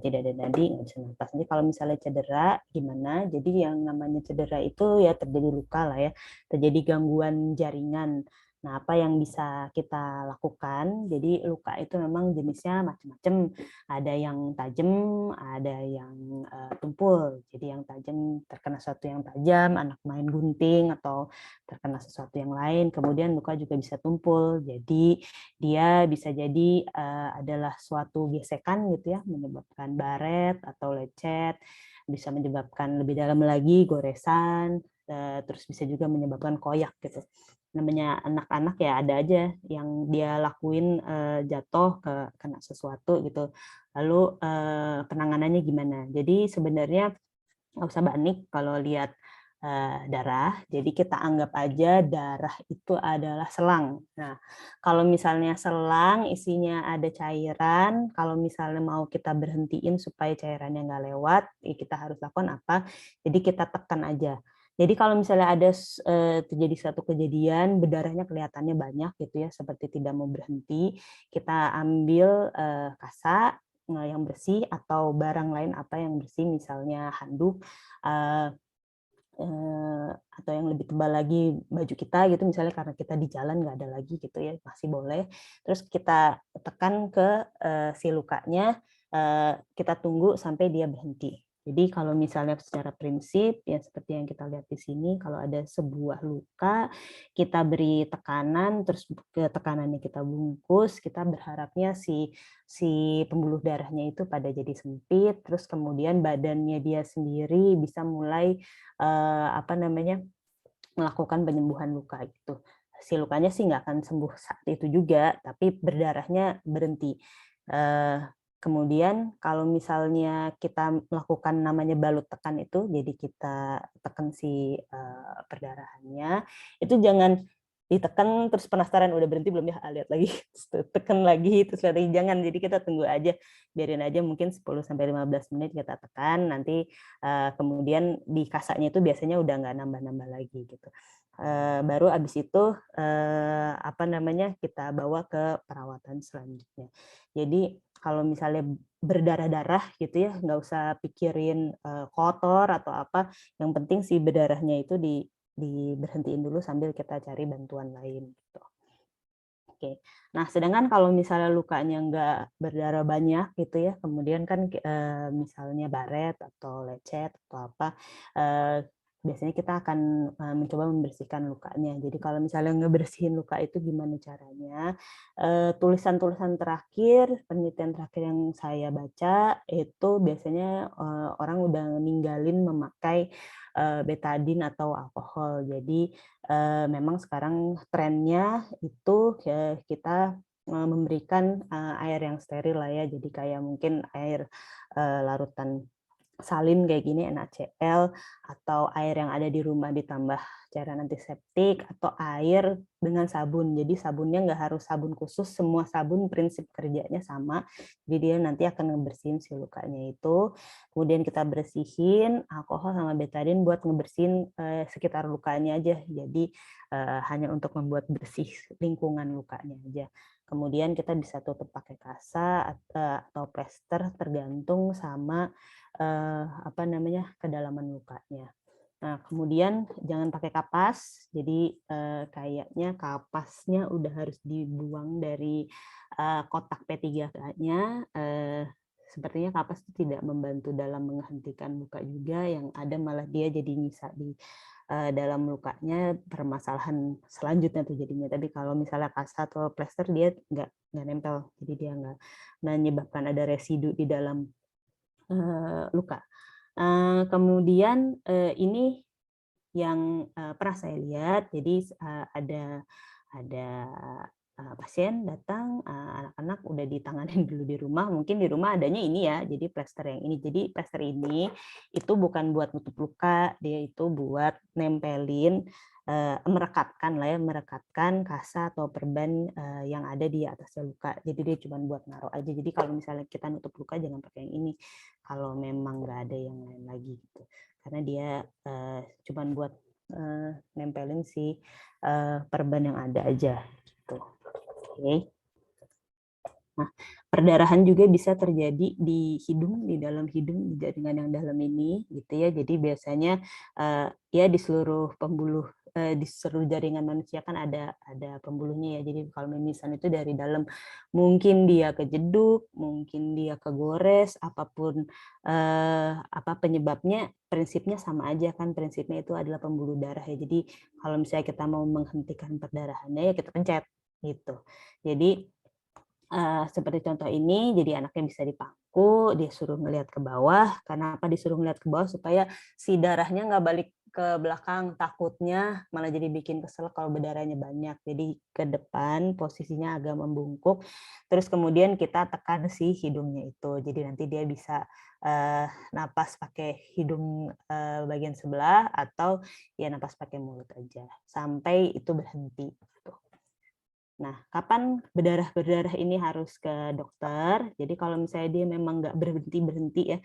tidak ada nadi, nggak bisa nafas. Jadi kalau misalnya cedera gimana? Jadi yang namanya cedera itu ya terjadi luka lah ya, terjadi gangguan jaringan. Nah, apa yang bisa kita lakukan? Jadi luka itu memang jenisnya macam-macam. Ada yang tajam, ada yang tumpul. Jadi yang tajam terkena sesuatu yang tajam, anak main gunting atau terkena sesuatu yang lain. Kemudian luka juga bisa tumpul. Jadi dia bisa jadi adalah suatu gesekan gitu ya, menyebabkan baret atau lecet, bisa menyebabkan lebih dalam lagi goresan, terus bisa juga menyebabkan koyak gitu. Namanya anak-anak ya ada aja yang dia lakuin jatuh kena sesuatu gitu. Lalu penanganannya gimana? Jadi sebenarnya nggak usah panik kalau lihat darah. Jadi kita anggap aja darah itu adalah selang. Nah, kalau misalnya selang isinya ada cairan, kalau misalnya mau kita berhentiin supaya cairannya nggak lewat, ya kita harus lakukan apa? Jadi kita tekan aja. Jadi kalau misalnya ada terjadi satu kejadian berdarahnya kelihatannya banyak gitu ya, seperti tidak mau berhenti, kita ambil kasa yang bersih atau barang lain apa yang bersih, misalnya handuk atau yang lebih tebal lagi baju kita gitu, misalnya karena kita di jalan nggak ada lagi gitu ya, masih boleh. Terus kita tekan ke si lukanya, kita tunggu sampai dia berhenti. Jadi kalau misalnya secara prinsip ya seperti yang kita lihat di sini, kalau ada sebuah luka kita beri tekanan, terus ke tekanannya kita bungkus, kita berharapnya si pembuluh darahnya itu pada jadi sempit, terus kemudian badannya dia sendiri bisa mulai apa namanya melakukan penyembuhan luka gitu. Si lukanya sih nggak akan sembuh saat itu juga, tapi berdarahnya berhenti. Kemudian kalau misalnya kita melakukan namanya balut tekan itu, jadi kita tekan si perdarahannya, itu jangan ditekan terus penasaran udah berhenti belum ya, lihat lagi, tekan lagi terus lihat lagi, jangan. Jadi kita tunggu aja, biarin aja mungkin 10-15 menit kita tekan, nanti kemudian di kasanya itu biasanya udah nggak nambah-nambah lagi gitu. Baru abis itu apa namanya kita bawa ke perawatan selanjutnya. Jadi kalau misalnya berdarah-darah gitu ya, nggak usah pikirin kotor atau apa, yang penting si berdarahnya itu diberhentiin dulu sambil kita cari bantuan lain gitu. Oke. Nah, sedangkan kalau misalnya lukanya nggak berdarah banyak gitu ya, kemudian kan misalnya baret atau lecet atau apa, biasanya kita akan mencoba membersihkan lukanya. Jadi kalau misalnya ngebersihin luka itu gimana caranya? Tulisan-tulisan terakhir, penelitian terakhir yang saya baca itu biasanya orang udah ninggalin memakai betadin atau alkohol. Jadi memang sekarang trennya itu kita memberikan air yang steril lah ya. Jadi kayak mungkin air larutan salin kayak gini NaCl, atau air yang ada di rumah ditambah cairan antiseptik, atau air dengan sabun. Jadi sabunnya nggak harus sabun khusus, semua sabun prinsip kerjanya sama. Jadi dia nanti akan ngebersihin si lukanya itu. Kemudian kita bersihin alkohol sama betadin buat ngebersihin sekitar lukanya aja. Jadi hanya untuk membuat bersih lingkungan lukanya aja. Kemudian kita bisa tutup pakai kasa atau plester tergantung sama apa namanya kedalaman lukanya. Nah, kemudian jangan pakai kapas. Jadi kayaknya kapasnya udah harus dibuang dari kotak P3K-nya. Sepertinya kapas itu tidak membantu dalam menghentikan luka juga, yang ada malah dia jadi nyisa di dalam lukanya permasalahan selanjutnya tuh jadinya. Tapi kalau misalnya kasa atau plester dia nggak nempel, jadi dia nggak menyebabkan ada residu di dalam luka. Kemudian ini yang pernah saya lihat, jadi ada pasien datang, anak-anak udah ditanganin dulu di rumah, mungkin di rumah adanya ini ya, jadi plester yang ini. Jadi plester ini itu bukan buat nutup luka, dia itu buat nempelin, merekatkan lah ya, merekatkan kasa atau perban yang ada di atasnya luka. Jadi dia cuma buat naruh aja. Jadi kalau misalnya kita nutup luka jangan pakai yang ini, kalau memang nggak ada yang lain lagi gitu. Karena dia cuma buat nempelin si perban yang ada aja gitu. Oke. Nah, perdarahan juga bisa terjadi di hidung, di dalam hidung, di jaringan yang dalam ini, gitu ya. Jadi biasanya ya di seluruh pembuluh, di seluruh jaringan manusia kan ada pembuluhnya ya. Jadi kalau mimisan itu dari dalam, mungkin dia kejeduk, mungkin dia kegores, apapun apa penyebabnya, prinsipnya sama aja kan. Prinsipnya itu adalah pembuluh darah ya. Jadi kalau misalnya kita mau menghentikan perdarahannya ya kita pencet gitu. Jadi seperti contoh ini, jadi anaknya bisa dipangku, dia suruh ngelihat ke bawah. Kenapa disuruh ngelihat ke bawah? Supaya si darahnya nggak balik ke belakang, takutnya malah jadi bikin kesel kalau berdarahnya banyak. Jadi ke depan, posisinya agak membungkuk, terus kemudian kita tekan si hidungnya itu. Jadi nanti dia bisa napas pakai hidung bagian sebelah, atau ya napas pakai mulut aja, sampai itu berhenti. Nah, kapan berdarah ini harus ke dokter? Jadi kalau misalnya dia memang nggak berhenti ya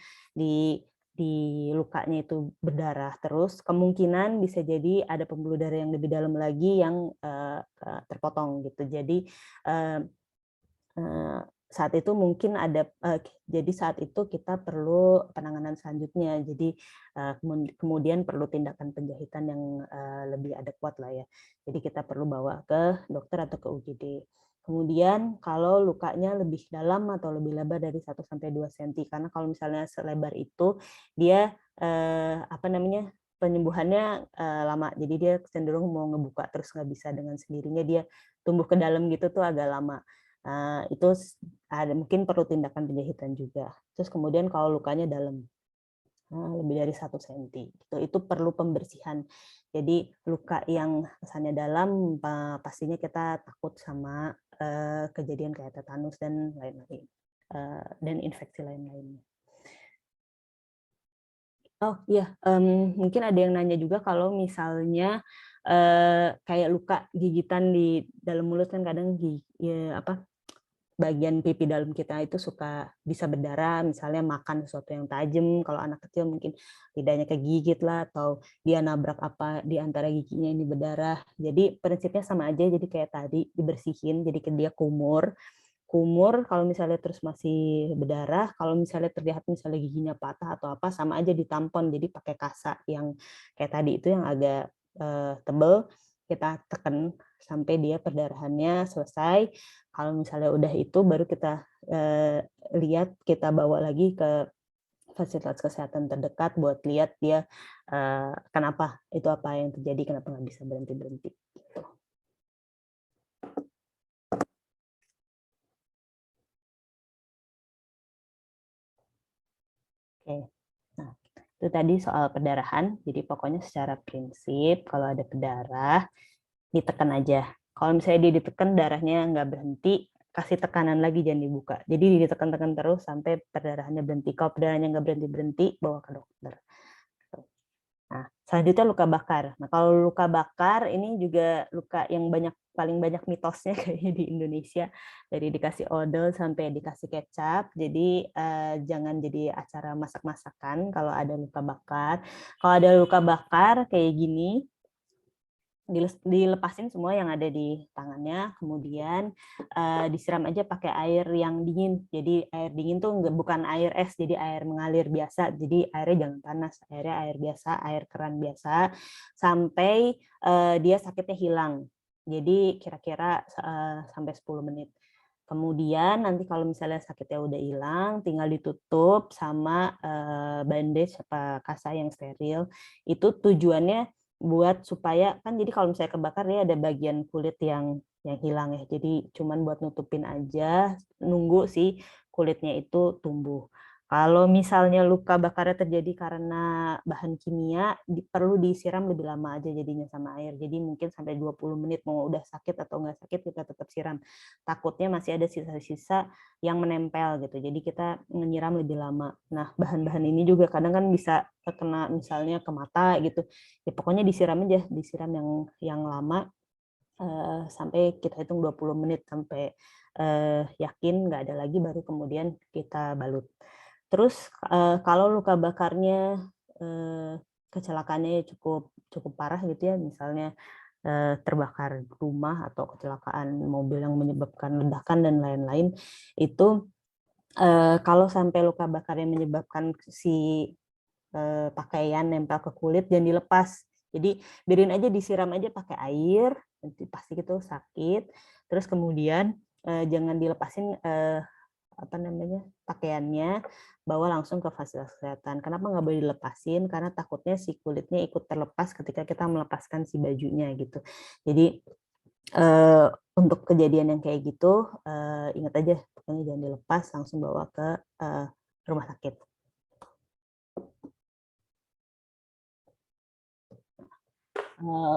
di lukanya itu berdarah terus, kemungkinan bisa jadi ada pembuluh darah yang lebih dalam lagi yang terpotong gitu. Jadi saat itu mungkin ada, jadi saat itu kita perlu penanganan selanjutnya. Jadi kemudian perlu tindakan penjahitan yang lebih adekuat lah ya. Jadi kita perlu bawa ke dokter atau ke UGD. Kemudian kalau lukanya lebih dalam atau lebih lebar dari 1 sampai 2 cm, karena kalau misalnya selebar itu dia apa namanya, penyembuhannya lama. Jadi dia cenderung mau ngebuka terus nggak bisa dengan sendirinya, dia tumbuh ke dalam gitu tuh agak lama. Itu ada mungkin perlu tindakan penjahitan juga. Terus kemudian kalau lukanya dalam, lebih dari 1 cm, itu perlu pembersihan. Jadi luka yang kesannya dalam, pastinya kita takut sama kejadian kayak tetanus dan lain-lain, dan infeksi lain-lainnya. Oh iya, mungkin ada yang nanya juga kalau misalnya kayak luka gigitan di dalam mulut kan kadang bagian pipi dalam kita itu suka bisa berdarah, misalnya makan sesuatu yang tajam, kalau anak kecil mungkin lidahnya kegigit lah, atau dia nabrak apa di antara giginya ini berdarah. Jadi prinsipnya sama aja, jadi kayak tadi dibersihin, jadi dia kumur kalau misalnya terus masih berdarah, kalau misalnya terlihat misalnya giginya patah atau apa, sama aja ditampon, jadi pakai kasa yang kayak tadi itu yang agak tebel, kita tekan sampai dia perdarahannya selesai. Kalau misalnya udah itu baru kita lihat, kita bawa lagi ke fasilitas kesehatan terdekat buat lihat dia kenapa, itu apa yang terjadi, kenapa nggak bisa berhenti-berhenti. Gitu. Oke, nah itu tadi soal perdarahan. Jadi pokoknya secara prinsip kalau ada berdarah ditekan aja. Kalau misalnya dia ditekan darahnya nggak berhenti, kasih tekanan lagi, jangan dibuka. Jadi ditekan-tekan terus sampai perdarahannya berhenti. Kalau perdarahannya nggak berhenti-berhenti, bawa ke dokter. Nah, selanjutnya luka bakar. Nah, kalau luka bakar ini juga luka yang paling banyak mitosnya kayaknya di Indonesia, dari dikasih odol sampai dikasih kecap. Jadi jangan jadi acara masak-masakan kalau ada luka bakar. Kalau ada luka bakar kayak gini, dilepasin semua yang ada di tangannya, kemudian disiram aja pakai air yang dingin. Jadi air dingin tuh bukan air es, jadi air mengalir biasa. Jadi airnya jangan panas, airnya air biasa, air keran biasa, sampai dia sakitnya hilang. Jadi kira-kira sampai 10 menit. Kemudian nanti kalau misalnya sakitnya udah hilang, tinggal ditutup sama bandage apa kasa yang steril. Itu tujuannya buat supaya kan, jadi kalau misalnya kebakar dia ada bagian kulit yang hilang ya. Jadi cuman buat nutupin aja, nunggu si kulitnya itu tumbuh. Kalau misalnya luka bakarnya terjadi karena bahan kimia, perlu disiram lebih lama aja jadinya sama air. Jadi mungkin sampai 20 menit, mau udah sakit atau nggak sakit kita tetap siram. Takutnya masih ada sisa-sisa yang menempel gitu. Jadi kita menyiram lebih lama. Nah, bahan-bahan ini juga kadang kan bisa kena misalnya ke mata gitu. Ya pokoknya disiram aja, disiram yang lama sampai kita hitung 20 menit sampai yakin nggak ada lagi, baru kemudian kita balut. Terus kalau luka bakarnya kecelakaannya cukup parah gitu ya, misalnya terbakar rumah atau kecelakaan mobil yang menyebabkan ledakan dan lain-lain, itu kalau sampai luka bakarnya menyebabkan si pakaian nempel ke kulit, jangan dilepas. Jadi biarin aja, disiram aja pakai air, nanti pasti gitu sakit. Terus kemudian jangan dilepasin pakaiannya, bawa langsung ke fasilitas kesehatan. Kenapa nggak boleh dilepasin? Karena takutnya si kulitnya ikut terlepas ketika kita melepaskan si bajunya gitu. Jadi untuk kejadian yang kayak gitu, ingat aja, pokoknya jangan dilepas, langsung bawa ke rumah sakit.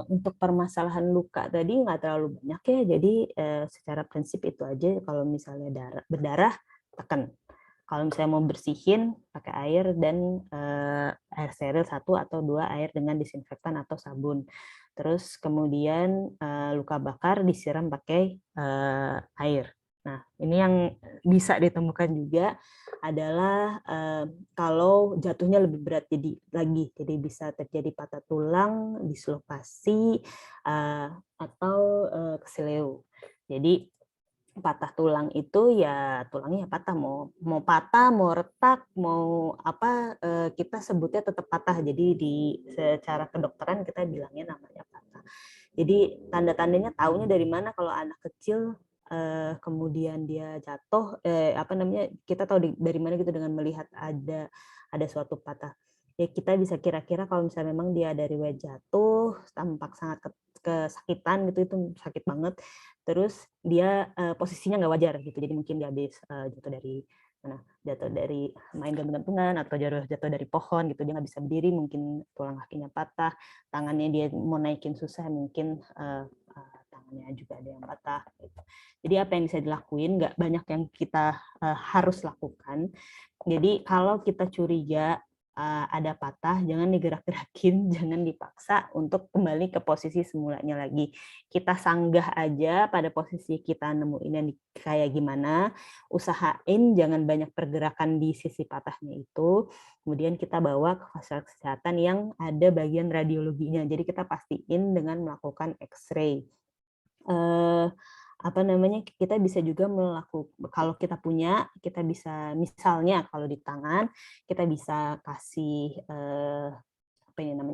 Untuk permasalahan luka tadi nggak terlalu banyak ya, jadi secara prinsip itu aja. Kalau misalnya berdarah, tekan. Kalau misalnya mau bersihin, pakai air dan air steril 1 atau 2 air dengan disinfektan atau sabun. Terus kemudian luka bakar disiram pakai air. Nah, ini yang bisa ditemukan juga adalah kalau jatuhnya lebih berat jadi bisa terjadi patah tulang, dislokasi, atau kesileo. Jadi patah tulang itu ya tulangnya patah, mau patah, mau retak, mau apa, kita sebutnya tetap patah. Jadi secara kedokteran kita bilangnya namanya patah. Jadi tanda-tandanya taunya dari mana kalau anak kecil kemudian dia jatuh, kita tahu dari mana gitu, dengan melihat ada suatu patah. Ya kita bisa kira-kira kalau misalnya memang dia dari riwayat jatuh, tampak sangat kesakitan gitu, itu sakit banget. Terus dia posisinya nggak wajar gitu, jadi mungkin dia habis jatuh dari main gantung-gantungan atau jatuh dari pohon gitu, dia nggak bisa berdiri, mungkin tulang kakinya patah, tangannya dia mau naikin susah, mungkin tangannya juga ada yang patah gitu. Jadi apa yang bisa dilakuin, nggak banyak yang kita harus lakukan. Jadi kalau kita curiga ada patah, jangan digerak-gerakin, jangan dipaksa untuk kembali ke posisi semulanya lagi. Kita sanggah aja pada posisi kita nemuin yang kayak gimana, usahain jangan banyak pergerakan di sisi patahnya itu, kemudian kita bawa ke fasilitas kesehatan yang ada bagian radiologinya. Jadi kita pastiin dengan melakukan X-ray. Kita bisa juga melakukan, kalau kita punya, kita bisa misalnya kalau di tangan kita bisa kasih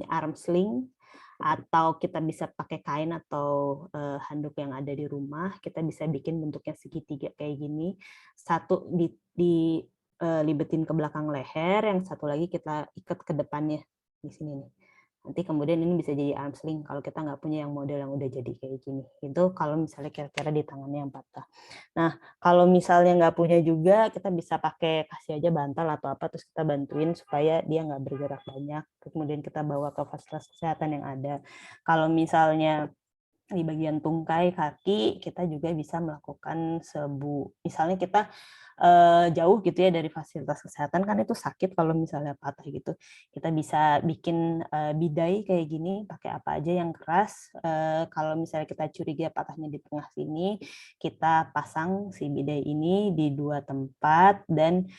arm sling, atau kita bisa pakai kain atau handuk yang ada di rumah. Kita bisa bikin bentuknya segitiga kayak gini, satu libetin ke belakang leher, yang satu lagi kita ikat ke depannya di sini nih. Nanti kemudian ini bisa jadi arm sling kalau kita nggak punya yang model yang udah jadi kayak gini. Itu kalau misalnya kira-kira di tangannya yang patah. Nah, kalau misalnya nggak punya juga, kita bisa kasih aja bantal atau apa, terus kita bantuin supaya dia nggak bergerak banyak. Kemudian kita bawa ke fasilitas kesehatan yang ada. Kalau misalnya di bagian tungkai kaki, kita juga bisa melakukan misalnya kita jauh gitu ya dari fasilitas kesehatan, kan itu sakit kalau misalnya patah gitu. Kita bisa bikin bidai kayak gini, pakai apa aja yang keras. Kalau misalnya kita curiga patahnya di tengah sini, kita pasang si bidai ini di 2 tempat, dan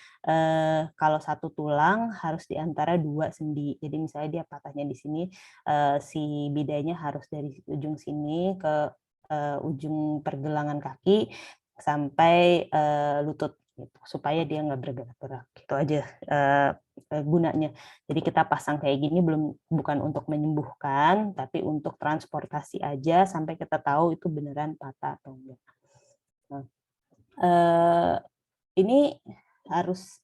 kalau satu tulang harus di antara 2 sendi. Jadi misalnya dia patahnya di sini, si bidainya harus dari ujung sini ke ujung pergelangan kaki sampai lutut gitu, supaya dia nggak bergerak-gerak. Gitu aja gunanya. Jadi kita pasang kayak gini bukan untuk menyembuhkan, tapi untuk transportasi aja sampai kita tahu itu beneran patah atau enggak. Nah, ini harus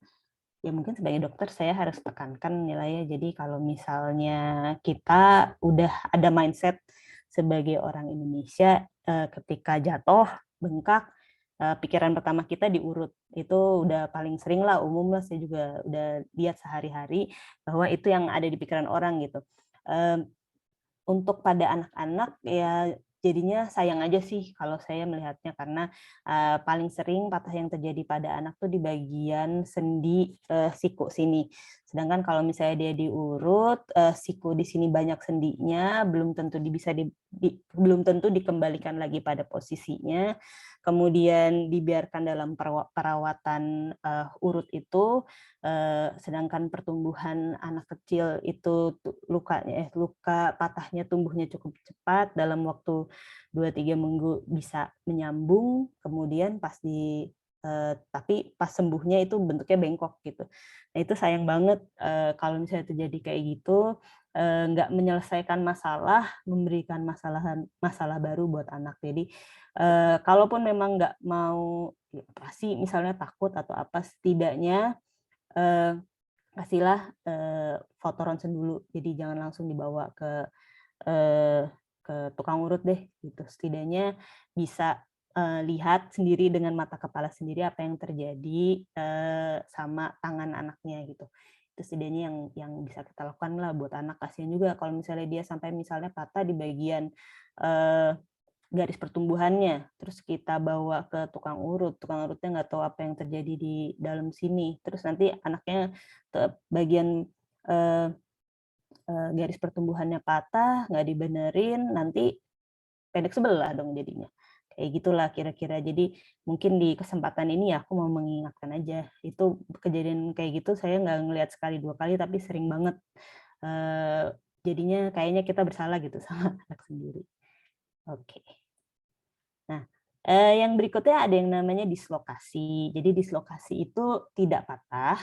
Ya mungkin sebagai dokter saya harus tekankan nilainya. Jadi kalau misalnya kita udah ada mindset sebagai orang Indonesia, ketika jatuh, bengkak, pikiran pertama kita diurut. Itu udah paling sering lah, umum lah, saya juga udah lihat sehari-hari bahwa itu yang ada di pikiran orang gitu. Untuk pada anak-anak ya jadinya sayang aja sih kalau saya melihatnya, karena paling sering patah yang terjadi pada anak tuh di bagian sendi siku sini. Sedangkan kalau misalnya dia diurut, siku di sini banyak sendinya, belum tentu belum tentu dikembalikan lagi pada posisinya. Kemudian dibiarkan dalam perawatan urut itu, sedangkan pertumbuhan anak kecil itu luka patahnya tumbuhnya cukup cepat, dalam waktu 2-3 minggu bisa menyambung, kemudian tapi pas sembuhnya itu bentuknya bengkok gitu. Nah itu sayang banget kalau misalnya terjadi kayak gitu, nggak menyelesaikan masalah, memberikan masalah baru buat anak. Jadi kalaupun memang nggak mau operasi, misalnya takut atau apa, setidaknya kasihlah foto ronsen dulu. Jadi jangan langsung dibawa ke tukang urut deh gitu. Setidaknya bisa lihat sendiri dengan mata kepala sendiri apa yang terjadi sama tangan anaknya gitu. Itu setidaknya yang bisa kita lakukan lah buat anak. Kasihan juga kalau misalnya dia sampai misalnya patah di bagian garis pertumbuhannya, terus kita bawa ke tukang urutnya nggak tahu apa yang terjadi di dalam sini, terus nanti anaknya bagian garis pertumbuhannya patah, nggak dibenerin, nanti pendek sebelah dong jadinya. Kayak gitulah kira-kira. Jadi mungkin di kesempatan ini ya aku mau mengingatkan aja, itu kejadian kayak gitu saya nggak ngelihat sekali 2 kali, tapi sering banget. Jadinya kayaknya kita bersalah gitu sama anak sendiri. Oke. Nah, yang berikutnya ada yang namanya dislokasi. Jadi dislokasi itu tidak patah,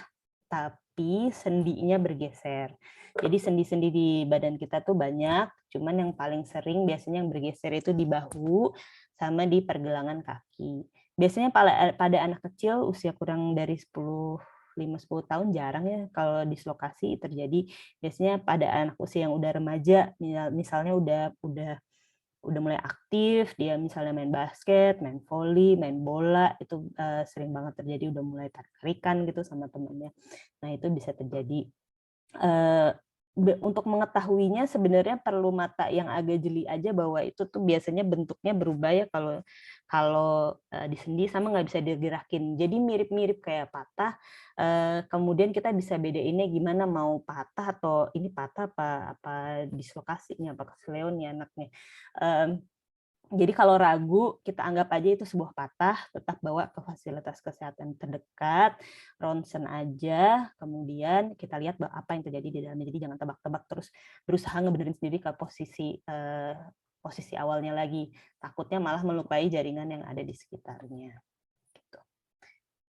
tapi sendinya bergeser. Jadi sendi-sendi di badan kita tuh banyak, cuman yang paling sering biasanya yang bergeser itu di bahu sama di pergelangan kaki. Biasanya pada anak kecil usia kurang dari 5-10 tahun jarang ya kalau dislokasi terjadi. Biasanya pada anak usia yang udah remaja, misalnya udah mulai aktif, dia misalnya main basket, main voli, main bola, itu sering banget terjadi, udah mulai tarik-tarikan gitu sama temennya. Nah itu bisa terjadi. Untuk mengetahuinya sebenarnya perlu mata yang agak jeli aja bahwa itu tuh biasanya bentuknya berubah ya kalau di sendi sama nggak bisa digerakin. Jadi mirip-mirip kayak patah. Kemudian kita bisa bedainnya gimana, mau patah atau ini patah apa dislokasinya, apa kesleo-nya anaknya. Jadi kalau ragu, kita anggap aja itu sebuah patah, tetap bawa ke fasilitas kesehatan terdekat, ronsen aja, kemudian kita lihat apa yang terjadi di dalamnya. Jadi jangan tebak-tebak terus berusaha ngebenerin sendiri ke posisi awalnya lagi. Takutnya malah melukai jaringan yang ada di sekitarnya. Gitu.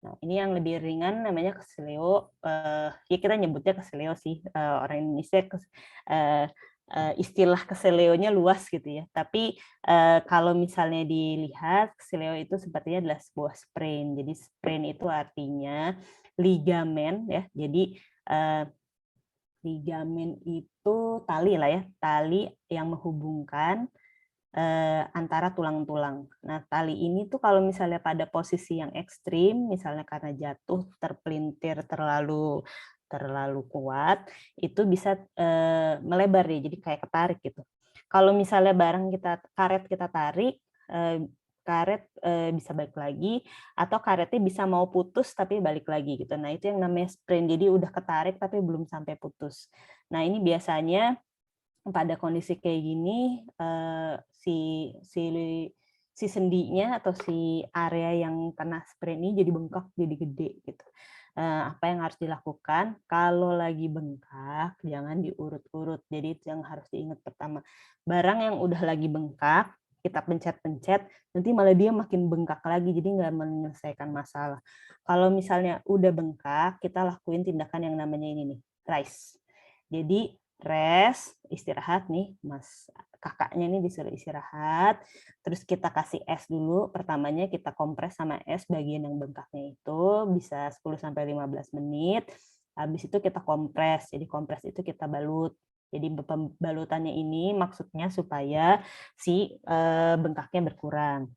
Nah, ini yang lebih ringan namanya kesleo. Ya kita nyebutnya kesleo sih, orang Indonesia istilah keseleonya luas gitu ya. Tapi kalau misalnya dilihat, keseleo itu sepertinya adalah sebuah sprain. Jadi sprain itu artinya ligamen ya. Jadi ligamen itu tali lah ya, tali yang menghubungkan antara tulang-tulang. Nah, tali ini tuh kalau misalnya pada posisi yang ekstrim, misalnya karena jatuh, terpelintir terlalu kuat, itu bisa melebar ya, jadi kayak ketarik gitu. Kalau misalnya karet kita tarik, karet bisa balik lagi, atau karetnya bisa mau putus tapi balik lagi gitu. Nah, itu yang namanya sprain. Jadi udah ketarik tapi belum sampai putus. Nah, ini biasanya pada kondisi kayak gini si sendinya atau si area yang kena sprain ini jadi bengkak, jadi gede gitu. Apa yang harus dilakukan? Kalau lagi bengkak, jangan diurut-urut. Jadi itu yang harus diingat pertama. Barang yang udah lagi bengkak, kita pencet-pencet, nanti malah dia makin bengkak lagi, jadi nggak menyelesaikan masalah. Kalau misalnya udah bengkak, kita lakuin tindakan yang namanya ini nih, rise. Jadi rest, istirahat nih Mas kakaknya ini disuruh istirahat, terus kita kasih es dulu, pertamanya kita kompres sama es bagian yang bengkaknya itu, bisa 10-15 menit, habis itu kita kompres, jadi kompres itu kita balut. Jadi pembalutannya ini maksudnya supaya si bengkaknya berkurang.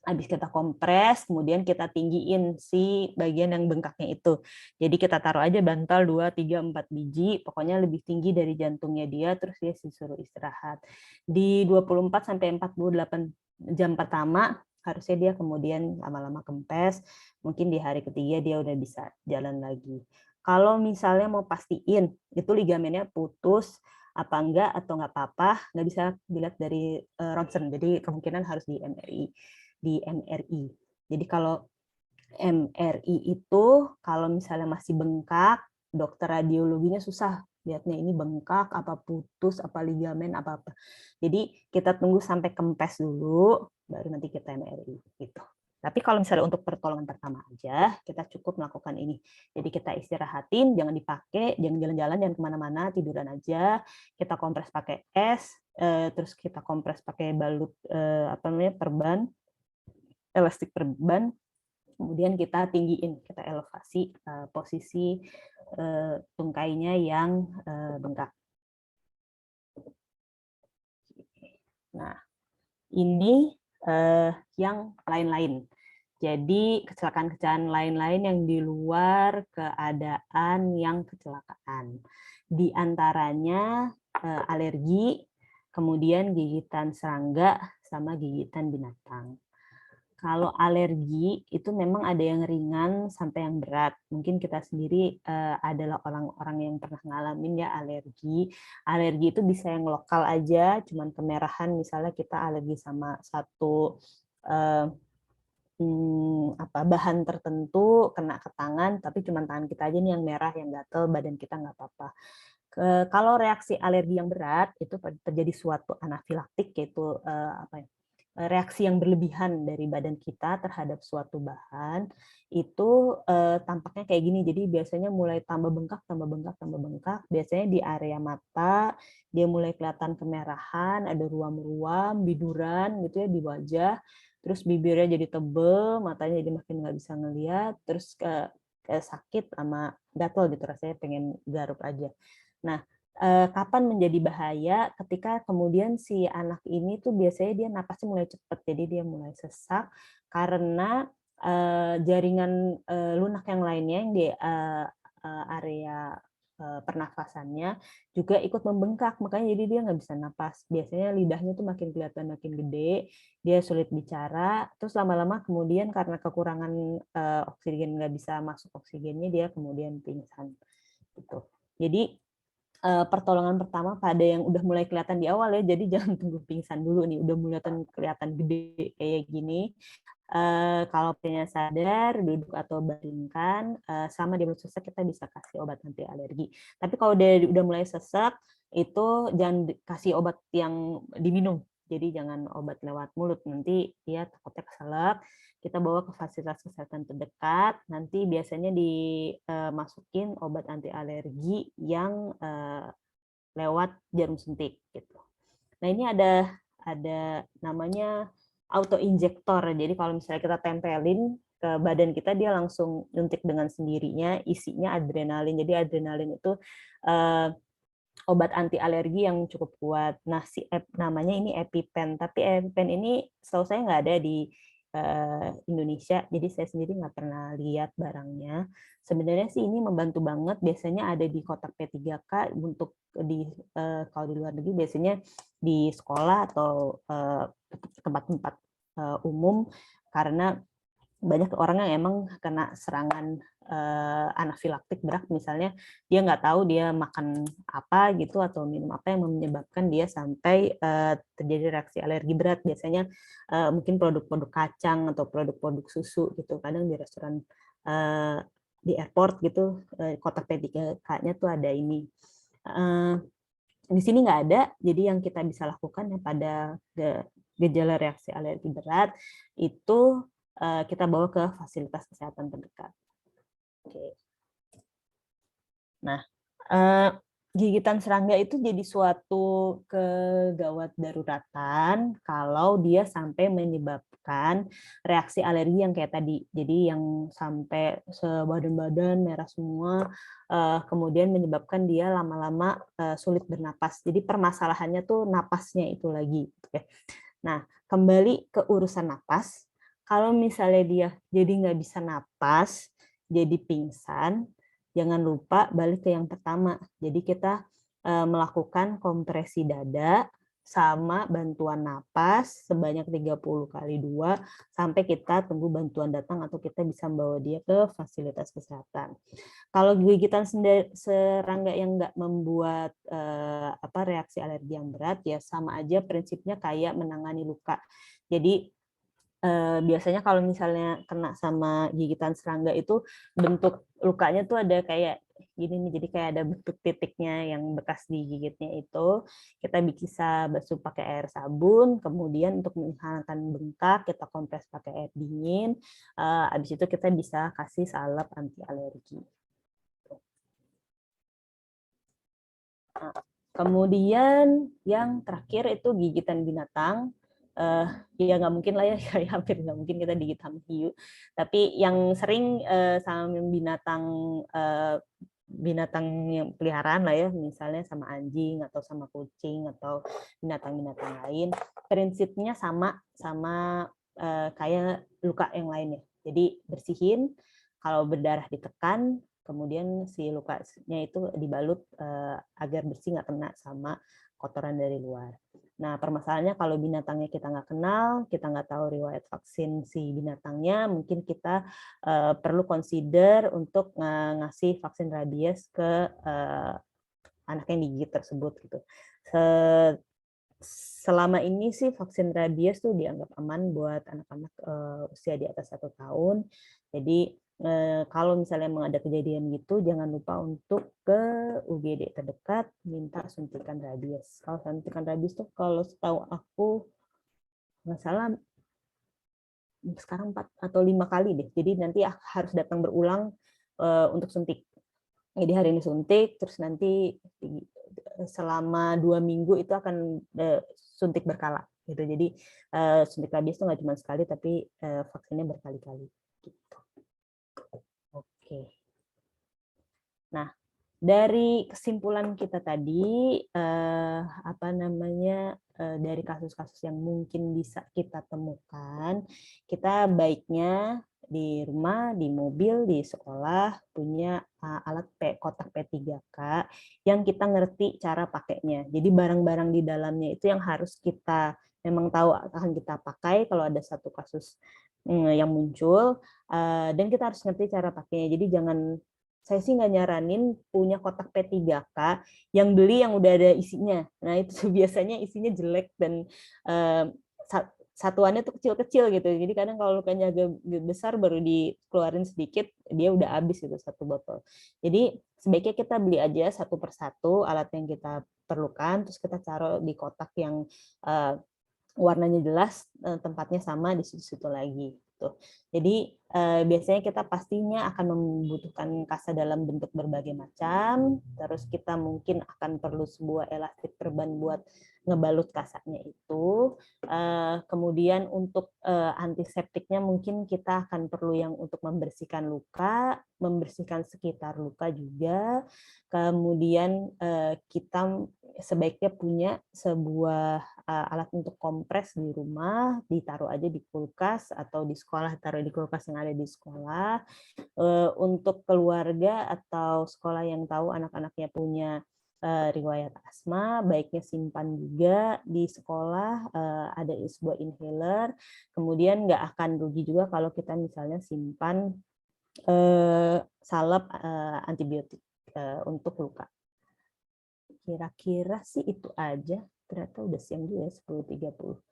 Habis kita kompres, kemudian kita tinggiin si bagian yang bengkaknya itu. Jadi kita taruh aja bantal 2, 3, 4 biji, pokoknya lebih tinggi dari jantungnya dia, terus dia disuruh istirahat. Di 24-48 jam pertama, harusnya dia kemudian lama-lama kempes, mungkin di hari ketiga dia udah bisa jalan lagi. Kalau misalnya mau pastiin itu ligamennya putus apa enggak atau enggak apa-apa, nggak bisa dilihat dari ronsen, jadi kemungkinan harus di MRI. Jadi kalau MRI itu kalau misalnya masih bengkak, dokter radiologinya susah lihatnya ini bengkak, apa putus, apa ligamen, apa-apa. Jadi kita tunggu sampai kempes dulu, baru nanti kita MRI gitu. Tapi kalau misalnya untuk pertolongan pertama aja, kita cukup melakukan ini. Jadi kita istirahatin, jangan dipakai, jangan jalan-jalan, jangan kemana-mana, tiduran aja. Kita kompres pakai es, terus kita kompres pakai balut perban, elastik perban. Kemudian kita tinggiin, kita elevasi posisi tungkainya yang bengkak. Nah, ini yang lain-lain. Jadi kecelakaan-kecelakaan lain-lain yang di luar keadaan yang kecelakaan. Di antaranya alergi, kemudian gigitan serangga, sama gigitan binatang. Kalau alergi itu memang ada yang ringan sampai yang berat. Mungkin kita sendiri adalah orang-orang yang pernah ngalamin ya alergi. Alergi itu bisa yang lokal aja, cuman kemerahan misalnya kita alergi sama satu bahan tertentu, kena ke tangan, tapi cuma tangan kita aja nih yang merah, yang gatel, badan kita nggak apa-apa. Kalau reaksi alergi yang berat itu terjadi suatu anafilaktik, yaitu reaksi yang berlebihan dari badan kita terhadap suatu bahan, itu tampaknya kayak gini. Jadi biasanya mulai tambah bengkak, tambah bengkak, tambah bengkak. Biasanya di area mata dia mulai kelihatan kemerahan, ada ruam-ruam, biduran gitu ya di wajah. Terus bibirnya jadi tebel, matanya jadi makin nggak bisa ngelihat, terus sakit sama gatel gitu, rasanya pengen garuk aja. Nah, kapan menjadi bahaya ketika kemudian si anak ini tuh biasanya dia napasnya mulai cepat, jadi dia mulai sesak karena jaringan lunak yang lainnya yang di area pernafasannya juga ikut membengkak, makanya jadi dia nggak bisa napas. Biasanya lidahnya tuh makin kelihatan makin gede, dia sulit bicara, terus lama-lama kemudian karena kekurangan oksigen, nggak bisa masuk oksigennya, dia kemudian pingsan gitu. Jadi pertolongan pertama pada yang udah mulai kelihatan di awal ya, jadi jangan tunggu pingsan dulu nih, udah mulai kelihatan gede kayak gini. Kalau pengen sadar, duduk atau baringkan, sama dia belum sesak, kita bisa kasih obat anti alergi. Tapi kalau udah mulai sesak, itu jangan kasih obat yang diminum. Jadi jangan obat lewat mulut, nanti dia takutnya keselak. Kita bawa ke fasilitas kesehatan terdekat, nanti biasanya dimasukin obat anti alergi yang lewat jarum suntik gitu. Nah, ini ada namanya auto injektor. Jadi kalau misalnya kita tempelin ke badan kita, dia langsung nyuntik dengan sendirinya, isinya adrenalin. Jadi adrenalin itu obat anti alergi yang cukup kuat. Nah, namanya ini EpiPen, tapi EpiPen ini setahu saya nggak ada di Indonesia, jadi saya sendiri nggak pernah lihat barangnya. Sebenarnya sih ini membantu banget, biasanya ada di kotak P3K untuk kalau di luar negeri biasanya di sekolah atau tempat-tempat umum, karena banyak orang yang emang kena serangan anafilaktik berat, misalnya dia nggak tahu dia makan apa gitu atau minum apa yang menyebabkan dia sampai terjadi reaksi alergi berat. Biasanya mungkin produk-produk kacang atau produk-produk susu gitu. Kadang di restoran di airport gitu kotak P3K-nya tuh ada ini. Di sini nggak ada, jadi yang kita bisa lakukan ya pada gejala reaksi alergi berat itu kita bawa ke fasilitas kesehatan terdekat. Oke. Nah, gigitan serangga itu jadi suatu kegawat daruratan kalau dia sampai menyebabkan reaksi alergi yang kayak tadi. Jadi yang sampai sebadan-badan merah semua, kemudian menyebabkan dia lama-lama sulit bernapas. Jadi permasalahannya tuh napasnya itu lagi. Nah, kembali ke urusan napas, kalau misalnya dia jadi nggak bisa napas, jadi pingsan, jangan lupa balik ke yang pertama. Jadi kita melakukan kompresi dada sama bantuan napas sebanyak 30 kali 2 sampai kita tunggu bantuan datang atau kita bisa membawa dia ke fasilitas kesehatan. Kalau gigitan serangga yang nggak membuat reaksi alergi yang berat, ya sama aja prinsipnya kayak menangani luka. Jadi biasanya kalau misalnya kena sama gigitan serangga itu bentuk lukanya tuh ada kayak gini nih, jadi kayak ada bentuk titiknya yang bekas digigitnya itu. Kita bisa basuh pakai air sabun, kemudian untuk menghilangkan bengkak kita kompres pakai air dingin. Habis itu kita bisa kasih salep anti alergi. Kemudian yang terakhir itu gigitan binatang. Ya nggak mungkin lah ya, kayak hampir nggak mungkin kita digigit sama hiu. Tapi yang sering sama binatang yang peliharaan lah ya, misalnya sama anjing atau sama kucing atau binatang-binatang lain, prinsipnya sama kayak luka yang lainnya. Jadi bersihin, kalau berdarah ditekan, kemudian si lukanya itu dibalut agar bersih, nggak kena sama kotoran dari luar. Nah, permasalahannya kalau binatangnya kita nggak kenal, kita nggak tahu riwayat vaksin si binatangnya, mungkin kita perlu consider untuk ngasih vaksin rabies ke anak yang digigit tersebut gitu. Selama ini sih vaksin rabies tuh dianggap aman buat anak-anak usia di atas 1 tahun. Jadi kalau misalnya memang ada kejadian gitu, jangan lupa untuk ke UGD terdekat minta suntikan rabies. Kalau suntikan rabies tuh kalau setahu aku nggak salah sekarang 4 atau 5 kali deh. Jadi nanti harus datang berulang untuk suntik. Jadi hari ini suntik, terus nanti selama 2 minggu itu akan suntik berkala. Gitu. Jadi suntik rabies itu nggak cuma sekali, tapi vaksinnya berkali-kali. Gitu. Oke. Nah, dari kesimpulan kita tadi, dari kasus-kasus yang mungkin bisa kita temukan, kita baiknya di rumah, di mobil, di sekolah punya alat kotak P3K yang kita ngerti cara pakainya. Jadi barang-barang di dalamnya itu yang harus kita memang tahu akan kita pakai kalau ada satu kasus yang muncul, dan kita harus ngerti cara pakainya. Jadi saya sih nggak nyaranin punya kotak P3K yang beli yang udah ada isinya. Nah itu biasanya isinya jelek dan satuannya tuh kecil-kecil gitu. Jadi kadang kalau lukanya agak besar baru dikeluarin sedikit, dia udah habis itu satu botol. Jadi sebaiknya kita beli aja satu persatu alat yang kita perlukan, terus kita taruh di kotak yang warnanya jelas, tempatnya sama di situ-situ lagi. Jadi biasanya kita pastinya akan membutuhkan kasa dalam bentuk berbagai macam, terus kita mungkin akan perlu sebuah elastik perban buat ngebalut kasanya itu. Kemudian untuk antiseptiknya mungkin kita akan perlu yang untuk membersihkan luka, membersihkan sekitar luka juga. Kemudian kita sebaiknya punya sebuah alat untuk kompres di rumah, ditaruh aja di kulkas atau di sekolah, taruh di kulkas yang ada di sekolah. Untuk keluarga atau sekolah yang tahu anak-anaknya punya riwayat asma, baiknya simpan juga di sekolah, ada sebuah inhaler. Kemudian nggak akan rugi juga kalau kita misalnya simpan salep antibiotik untuk luka. Kira-kira sih itu aja. Ternyata udah siang juga ya, 10.30.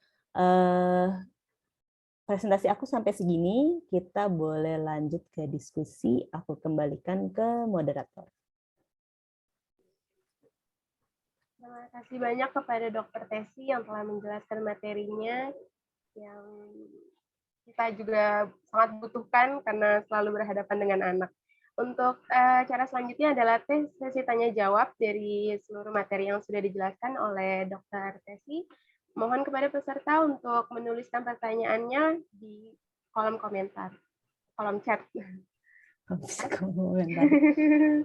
Presentasi aku sampai segini, kita boleh lanjut ke diskusi. Aku kembalikan ke moderator. Terima kasih banyak kepada Dr. Tessy yang telah menjelaskan materinya, yang kita juga sangat butuhkan karena selalu berhadapan dengan anak. Untuk cara selanjutnya adalah sesi tanya jawab dari seluruh materi yang sudah dijelaskan oleh Dr. Tesi. Mohon kepada peserta untuk menuliskan pertanyaannya di kolom komentar, kolom chat.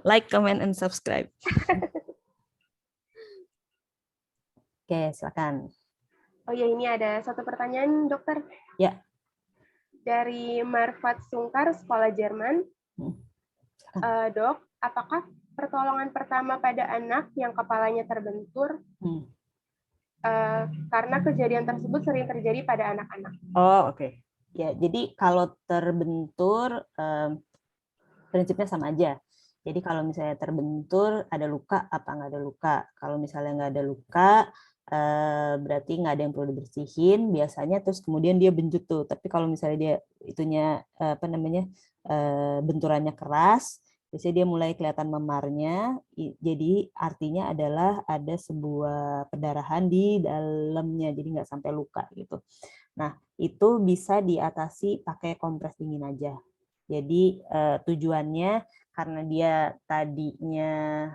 Like, comment, and subscribe. Oke, silakan. Oh ya, ini ada satu pertanyaan, dokter. Ya. Dari Marfat Sungkar, Sekolah Jerman. Dok, apakah pertolongan pertama pada anak yang kepalanya terbentur karena kejadian tersebut sering terjadi pada anak-anak? Oh, oke. Ya, jadi kalau terbentur prinsipnya sama aja. Jadi kalau misalnya terbentur ada luka apa nggak ada luka? Kalau misalnya nggak ada luka berarti nggak ada yang perlu dibersihin biasanya, terus kemudian dia benjut tuh. Tapi kalau misalnya dia itunya benturannya keras, biasanya dia mulai kelihatan memarnya. Jadi artinya adalah ada sebuah pendarahan di dalamnya, jadi nggak sampai luka gitu. Nah, itu bisa diatasi pakai kompres dingin aja. Jadi tujuannya karena dia tadinya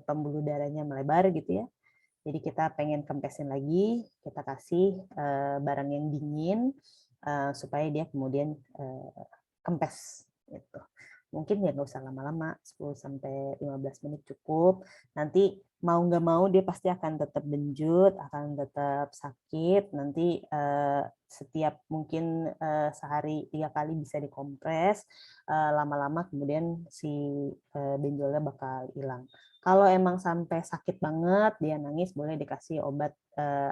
pembuluh darahnya melebar gitu ya. Jadi kita pengen kempesin lagi, kita kasih barang yang dingin supaya dia kemudian kempes gitu. Mungkin ya nggak usah lama-lama, 10-15 menit cukup. Nanti mau nggak mau dia pasti akan tetap benjut, akan tetap sakit. Nanti setiap mungkin sehari 3 kali bisa dikompres. Lama-lama kemudian si benjolnya bakal hilang. Kalau emang sampai sakit banget, dia nangis, boleh dikasih obat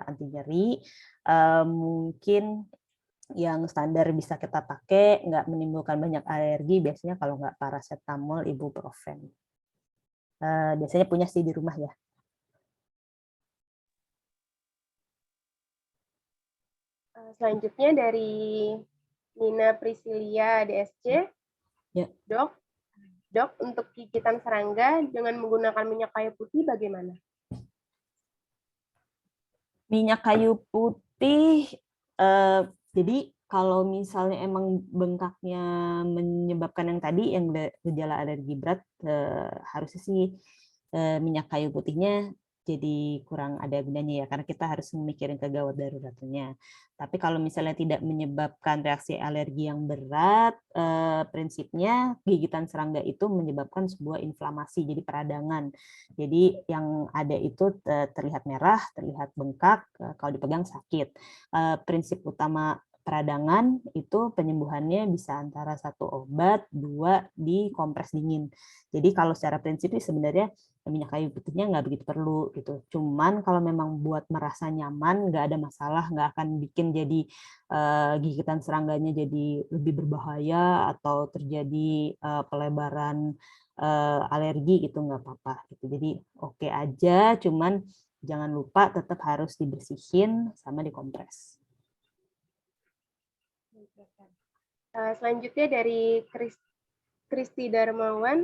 anti nyeri. Mungkin yang standar bisa kita pakai, nggak menimbulkan banyak alergi, biasanya kalau nggak paracetamol, ibuprofen. Biasanya punya sih di rumah ya. Selanjutnya dari Nina Priscilia DSC. Ya. Dok, untuk gigitan serangga dengan menggunakan minyak kayu putih bagaimana? Minyak kayu putih, jadi kalau misalnya emang bengkaknya menyebabkan yang tadi, yang gejala alergi berat, harusnya sih minyak kayu putihnya jadi kurang ada gunanya ya, karena kita harus memikirin kegawat daruratnya. Tapi kalau misalnya tidak menyebabkan reaksi alergi yang berat, prinsipnya gigitan serangga itu menyebabkan sebuah inflamasi, jadi peradangan. Jadi yang ada itu terlihat merah, terlihat bengkak, kalau dipegang sakit. Prinsip utama peradangan itu penyembuhannya bisa antara 1 obat, 2 di kompres dingin. Jadi kalau secara prinsip sebenarnya minyak kayu putihnya nggak begitu perlu gitu. Cuman kalau memang buat merasa nyaman, nggak ada masalah, nggak akan bikin jadi gigitan serangganya jadi lebih berbahaya atau terjadi pelebaran alergi, itu nggak apa-apa gitu. Jadi oke aja, cuman jangan lupa tetap harus dibersihin sama dikompres. Selanjutnya dari Kristi Darmawan.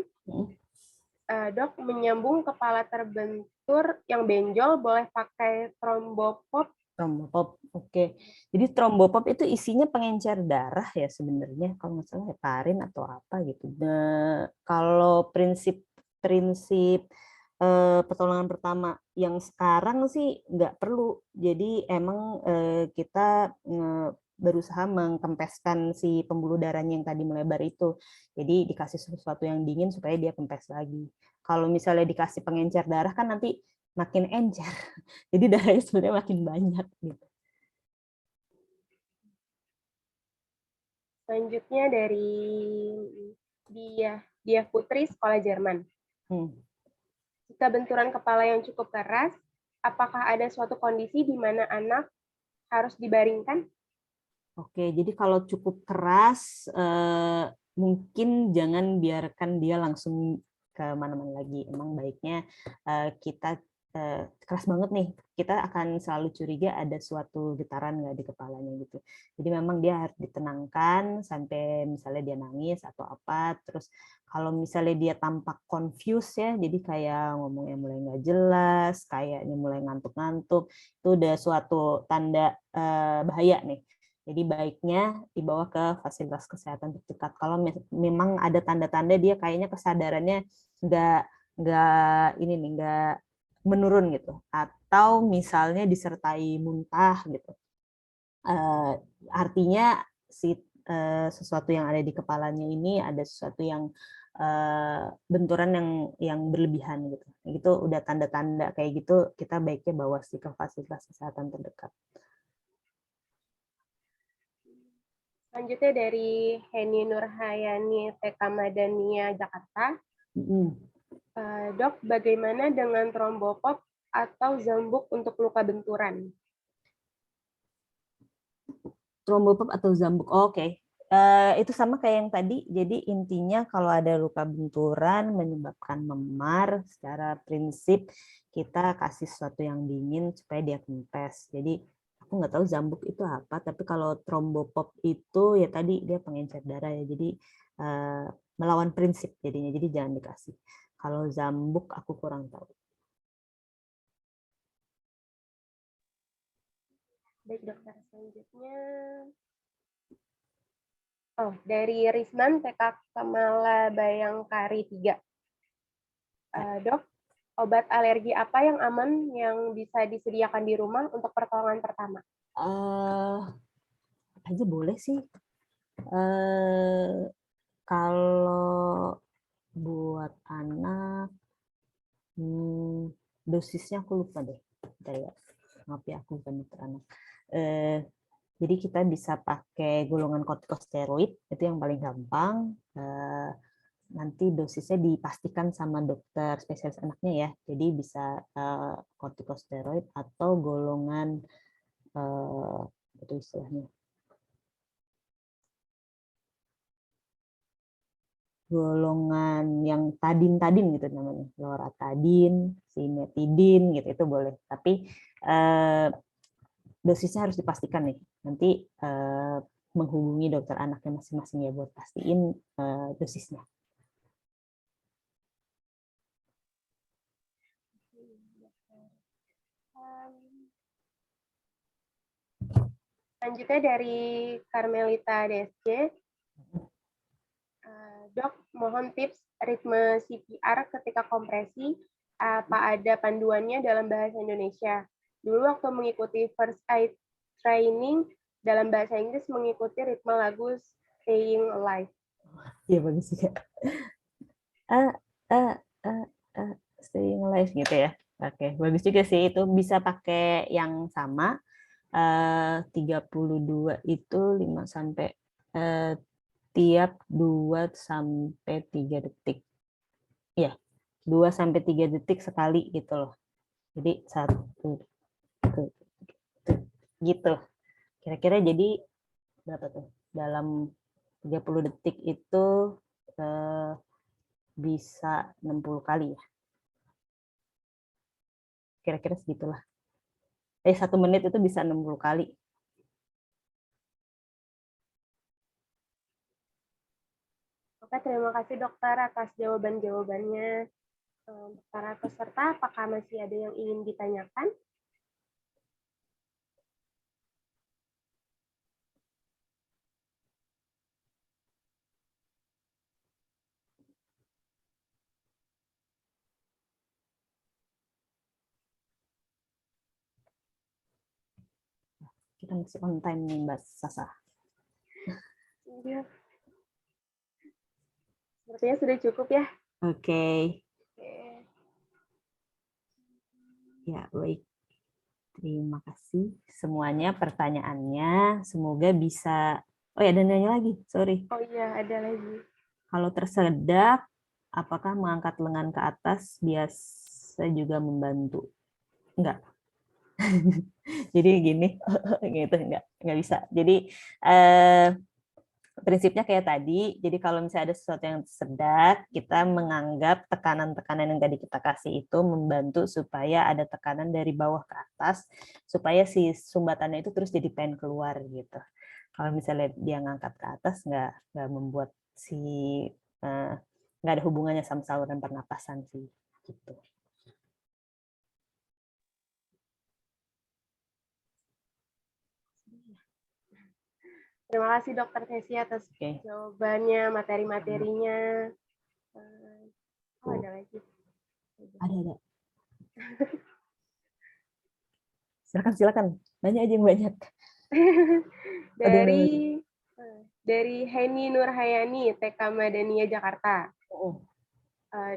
Dok, menyambung kepala terbentur yang benjol boleh pakai trombopop? Trombopop, oke. Jadi trombopop itu isinya pengencer darah ya sebenarnya, kalau nggak salah heparin atau apa gitu. Nah, kalau prinsip pertolongan pertama yang sekarang sih nggak perlu. Jadi emang kita berusaha mengkempeskan si pembuluh darahnya yang tadi melebar itu. Jadi dikasih sesuatu yang dingin supaya dia kempes lagi. Kalau misalnya dikasih pengencer darah kan nanti makin encer. Jadi darahnya sebenarnya makin banyak gitu. Selanjutnya dari Dia Putri, Sekolah Jerman. Jika benturan kepala yang cukup keras, apakah ada suatu kondisi di mana anak harus dibaringkan? Oke, jadi kalau cukup keras, mungkin jangan biarkan dia langsung ke mana-mana lagi. Emang baiknya kita keras banget nih, kita akan selalu curiga ada suatu getaran nggak di kepalanya gitu. Jadi memang dia harus ditenangkan sampai misalnya dia nangis atau apa. Terus kalau misalnya dia tampak confused ya, jadi kayak ngomongnya mulai nggak jelas, kayaknya mulai ngantuk-ngantuk, itu udah suatu tanda bahaya nih. Jadi baiknya dibawa ke fasilitas kesehatan terdekat. Kalau memang ada tanda-tanda dia kayaknya kesadarannya nggak menurun gitu, atau misalnya disertai muntah gitu. Artinya sesuatu yang ada di kepalanya ini ada sesuatu yang benturan yang berlebihan gitu. Itu udah tanda-tanda kayak gitu, kita baiknya bawa sih ke fasilitas kesehatan terdekat. Selanjutnya dari Heni Nurhayani TK Madania Jakarta. Dok, bagaimana dengan trombopop atau zambuk untuk luka benturan? Trombopop atau zambuk, oke. Itu sama kayak yang tadi. Jadi intinya kalau ada luka benturan menyebabkan memar, secara prinsip kita kasih sesuatu yang dingin supaya dia kempes. Jadi aku nggak tahu zambuk itu apa, tapi kalau trombopop itu ya tadi dia pengencer darah ya. Jadi melawan prinsip jadinya. Jadi jangan dikasih. Kalau zambuk aku kurang tahu. Baik dokter, selanjutnya dari Risman TK Kamala Bayangkari 3. Dok, obat alergi apa yang aman yang bisa disediakan di rumah untuk pertolongan pertama? Aja boleh sih. Kalau buat anak, dosisnya aku lupa deh. Maaf ya, aku bukan dokter anak. Jadi kita bisa pakai golongan kortikosteroid, itu yang paling gampang. Nanti dosisnya dipastikan sama dokter spesialis anaknya ya. Jadi bisa kortikosteroid atau golongan itu istilahnya. Golongan yang tadin gitu namanya, loratadin, simetidin gitu, itu boleh. Tapi dosisnya harus dipastikan nih. Nanti menghubungi dokter anaknya masing-masing ya buat pastiin dosisnya. Selanjutnya dari Carmelita DSJ. Dok, mohon tips ritme CPR ketika kompresi, apa ada panduannya dalam bahasa Indonesia? Dulu waktu mengikuti first aid training dalam bahasa Inggris mengikuti ritme lagu Staying Alive. Iya bagus juga. Staying Alive gitu ya. Oke, bagus juga sih, itu bisa pakai yang sama. 32 itu 5 sampai tiap 2 sampai 3 detik. Ya, 2 sampai 3 detik sekali gitu loh. Jadi 1 gitu. Kira-kira jadi berapa tuh? Dalam 30 detik itu bisa 60 kali ya. Kira-kira segitulah. 1 menit itu bisa 60 kali. Oke, terima kasih dokter atas jawaban-jawabannya. Para peserta, apakah masih ada yang ingin ditanyakan? Kita masih on time nih, Mbak Sasa. Iya. Sepertinya sudah cukup ya. Oke. Ya, baik. Terima kasih semuanya pertanyaannya. Semoga bisa... Oh ya, ada nanya lagi. Sorry. Oh iya, ada lagi. Kalau tersedak, apakah mengangkat lengan ke atas biasa juga membantu? Enggak. Jadi gini, gitu enggak bisa. Jadi prinsipnya kayak tadi. Jadi kalau misalnya ada sesuatu yang tersedak, kita menganggap tekanan-tekanan yang tadi kita kasih itu membantu supaya ada tekanan dari bawah ke atas, supaya si sumbatannya itu terus jadi pengen keluar gitu. Kalau misalnya dia ngangkat ke atas, nggak membuat si nggak ada hubungannya sama saluran pernapasan sih gitu. Terima kasih Dokter Tesi atas Oke. jawabannya, materi-materinya. Oh, ada lagi. Ada. Silakan. Banyak aja yang banyak. Dari Heni Nurhayani, TK Madania, Jakarta.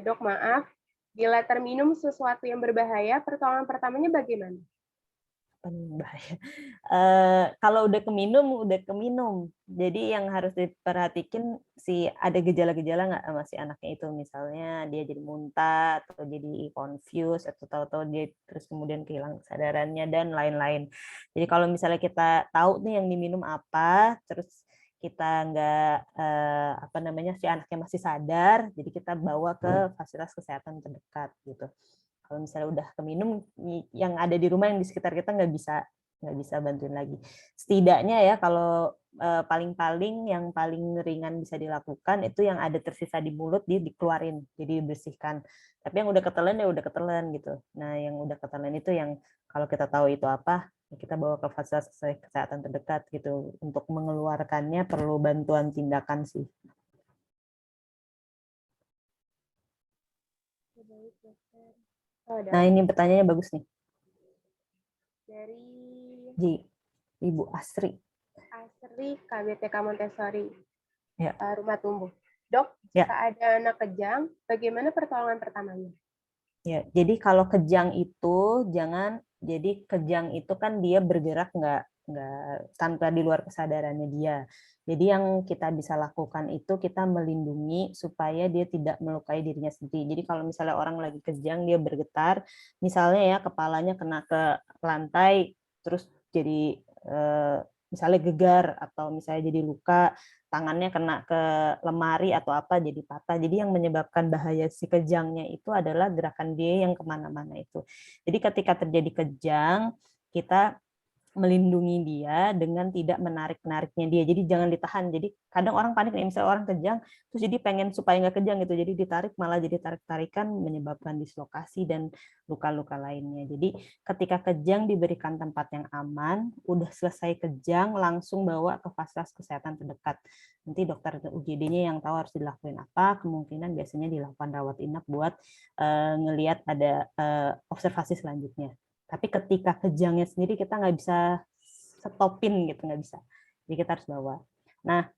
Dok, maaf, bila terminum sesuatu yang berbahaya, pertolongan pertamanya bagaimana? Bahaya. Kalau udah keminum. Jadi yang harus diperhatikan ada gejala-gejala nggak sama si anaknya itu, misalnya dia jadi muntah atau jadi confused atau tahu-tahu dia terus kemudian kehilangan kesadarannya dan lain-lain. Jadi kalau misalnya kita tahu nih yang diminum apa, terus kita nggak si anaknya masih sadar, jadi kita bawa ke fasilitas kesehatan terdekat gitu. Kalau misalnya udah keminum, yang ada di rumah yang di sekitar kita nggak bisa bantuin lagi. Setidaknya ya kalau paling-paling yang paling ringan bisa dilakukan itu yang ada tersisa di mulut dikeluarin, jadi dibersihkan. Tapi yang udah ketelan ya udah ketelan gitu. Nah yang udah ketelan itu yang kalau kita tahu itu apa, kita bawa ke fasilitas kesehatan terdekat gitu. Untuk mengeluarkannya perlu bantuan tindakan sih. Nah, ini pertanyaannya bagus nih. Dari Ibu Asri. KBTK Montessori, Ya. Rumah Tumbuh. Dok, jika ada anak kejang, bagaimana pertolongan pertamanya? Ya, jadi kalau kejang itu kejang itu kan dia bergerak nggak tanpa di luar kesadarannya dia. Jadi yang kita bisa lakukan itu kita melindungi supaya dia tidak melukai dirinya sendiri. Jadi kalau misalnya orang lagi kejang dia bergetar, misalnya ya kepalanya kena ke lantai, terus jadi misalnya gegar atau misalnya jadi luka, tangannya kena ke lemari atau apa jadi patah. Jadi yang menyebabkan bahaya si kejangnya itu adalah gerakan dia yang kemana-mana itu. Jadi ketika terjadi kejang, kita melindungi dia dengan tidak menarik-nariknya dia. Jadi jangan ditahan. Jadi kadang orang panik nih, misalnya orang kejang, terus jadi pengen supaya nggak kejang gitu. Jadi ditarik malah jadi tarik-tarikan menyebabkan dislokasi dan luka-luka lainnya. Jadi ketika kejang diberikan tempat yang aman, udah selesai kejang langsung bawa ke fasilitas kesehatan terdekat. Nanti dokter UGD-nya yang tahu harus dilakuin apa. Kemungkinan biasanya dilakukan rawat inap buat ngelihat ada observasi selanjutnya. Tapi ketika kejangnya sendiri kita nggak bisa stopin gitu, nggak bisa. Jadi kita harus bawa. Nah,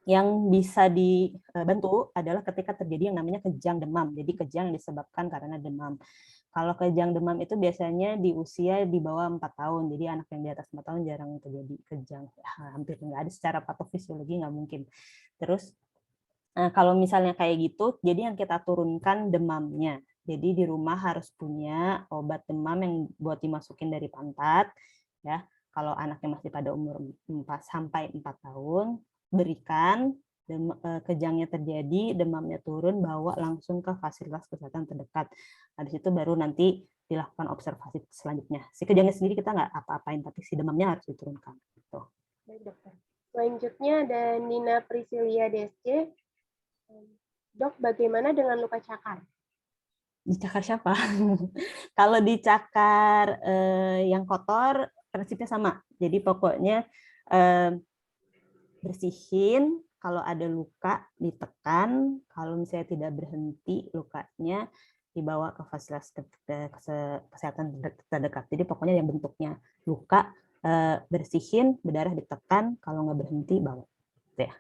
yang bisa dibantu adalah ketika terjadi yang namanya kejang demam. Jadi kejang disebabkan karena demam. Kalau kejang demam itu biasanya di usia di bawah 4 tahun. Jadi anak yang di atas 4 tahun jarang terjadi kejang. Hampir nggak ada, secara patofisiologi nggak mungkin. Terus kalau misalnya kayak gitu, jadi yang kita turunkan demamnya. Jadi di rumah harus punya obat demam yang buat dimasukin dari pantat, ya. Kalau anaknya masih pada umur 4 sampai 4 tahun, berikan, kejangnya terjadi, demamnya turun, bawa langsung ke fasilitas kesehatan terdekat. Habis itu baru nanti dilakukan observasi selanjutnya. Si kejangnya sendiri kita nggak apa-apain, tapi si demamnya harus diturunkan. Gitu. Baik, dokter. Selanjutnya ada Nina Priscilia DSC. Dok, bagaimana dengan luka cakar? Dicakar siapa? Kalau dicakar yang kotor, prinsipnya sama. Jadi pokoknya bersihin, kalau ada luka ditekan, kalau misalnya tidak berhenti lukanya dibawa ke fasilitas kesehatan terdekat. Jadi pokoknya yang bentuknya luka bersihin, berdarah ditekan, kalau nggak berhenti bawa. Ya.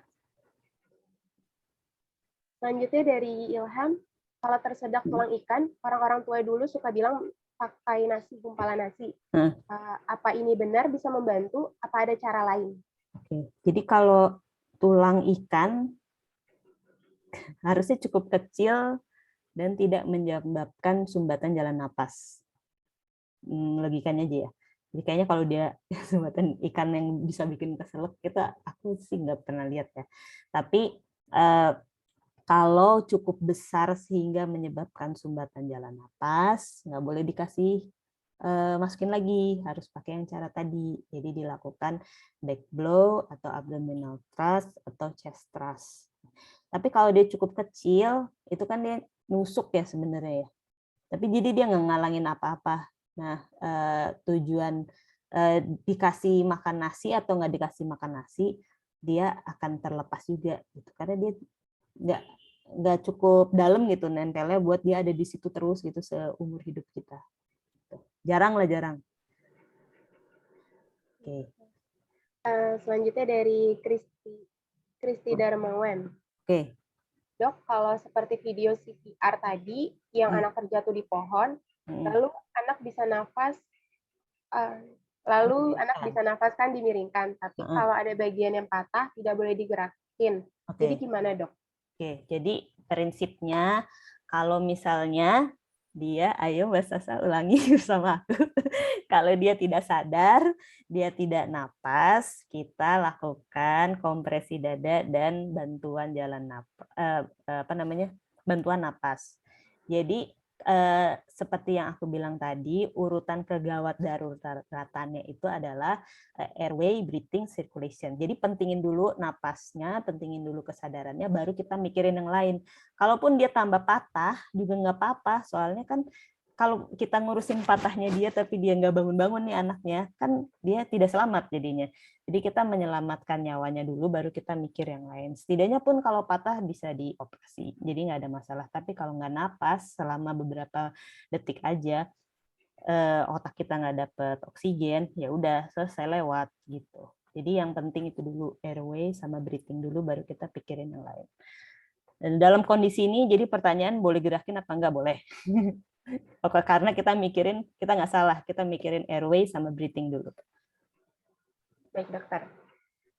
Selanjutnya dari Ilham, kalau tersedak tulang ikan, orang-orang tua dulu suka bilang pakai nasi, gumpalan nasi. Apa ini benar bisa membantu? Apa ada cara lain? Oke. Jadi kalau tulang ikan harusnya cukup kecil dan tidak menyebabkan sumbatan jalan napas. Logikanya aja ya. Jadi kayaknya kalau dia sumbatan ikan yang bisa bikin keselak, aku sih nggak pernah lihat ya. Tapi kalau cukup besar sehingga menyebabkan sumbatan jalan napas, nggak boleh dikasih masukin lagi, harus pakai yang cara tadi. Jadi dilakukan back blow atau abdominal thrust atau chest thrust. Tapi kalau dia cukup kecil, itu kan dia nusuk ya sebenarnya ya. Tapi jadi dia nggak ngalangin apa-apa. Nah, tujuan dikasih makan nasi atau nggak dikasih makan nasi, dia akan terlepas juga gitu, karena dia nggak cukup dalam gitu nempelnya buat dia ada di situ terus gitu seumur hidup kita. Jarang lah, jarang. Oke. Selanjutnya dari Kristi Darmawan. Oke. Dok, kalau seperti video CPR tadi yang anak terjatuh di pohon, lalu anak bisa nafas, anak bisa nafas kan dimiringkan, tapi kalau ada bagian yang patah tidak boleh digerakin. Jadi gimana, Dok? Oke, jadi prinsipnya kalau misalnya dia, ayo Mbak Sasa ulangi bersama aku. Kalau dia tidak sadar, dia tidak napas, kita lakukan kompresi dada dan bantuan jalan napas, bantuan napas. Jadi seperti yang aku bilang tadi, urutan kegawat daruratannya itu adalah airway, breathing, circulation. Jadi pentingin dulu napasnya, pentingin dulu kesadarannya, baru kita mikirin yang lain. Kalaupun dia tambah patah juga nggak apa-apa, soalnya kan kalau kita ngurusin patahnya dia tapi dia nggak bangun-bangun nih anaknya, kan dia tidak selamat jadinya. Jadi kita menyelamatkan nyawanya dulu, baru kita mikir yang lain. Setidaknya pun kalau patah bisa dioperasi, jadi nggak ada masalah. Tapi kalau nggak napas selama beberapa detik aja, otak kita nggak dapet oksigen, ya udah selesai lewat gitu. Jadi yang penting itu dulu airway sama breathing dulu, baru kita pikirin yang lain. Dan dalam kondisi ini, jadi pertanyaan boleh gerakin apa nggak boleh. Oke, karena kita nggak salah, kita mikirin airway sama breathing dulu. Baik, dokter.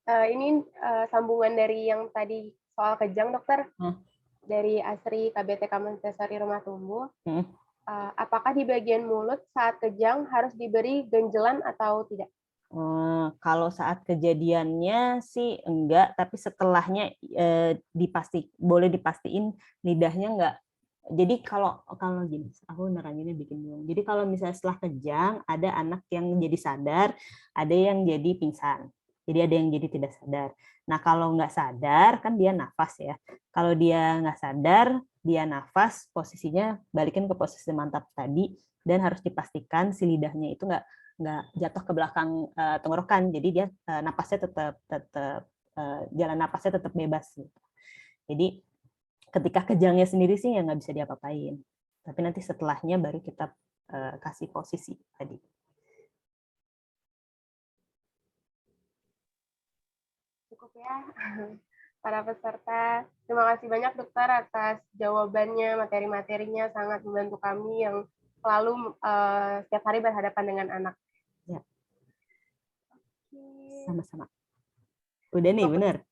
Ini sambungan dari yang tadi soal kejang, dokter. Dari Asri KBTK Montessori Rumah Tumbuh. Apakah di bagian mulut saat kejang harus diberi ganjelan atau tidak? Kalau saat kejadiannya sih enggak, tapi setelahnya boleh dipastiin lidahnya enggak. Jadi kalau gini, aku neranginnya bikin bingung. Jadi kalau misalnya setelah kejang, ada anak yang jadi sadar, ada yang jadi pingsan. Jadi ada yang jadi tidak sadar. Nah kalau nggak sadar, kan dia nafas ya. Kalau dia nggak sadar, dia nafas, posisinya balikin ke posisi mantap tadi, dan harus dipastikan si lidahnya itu nggak jatuh ke belakang tenggorokan. Jadi dia napasnya tetap jalan napasnya tetap bebas. Gitu. Jadi ketika kejangnya sendiri sih ya nggak bisa diapa-apain. Tapi nanti setelahnya baru kita kasih posisi tadi. Cukup ya, para peserta. Terima kasih banyak dokter atas jawabannya, materi-materinya sangat membantu kami yang selalu setiap hari berhadapan dengan anak. Ya. Sama-sama. Udah nih, benar.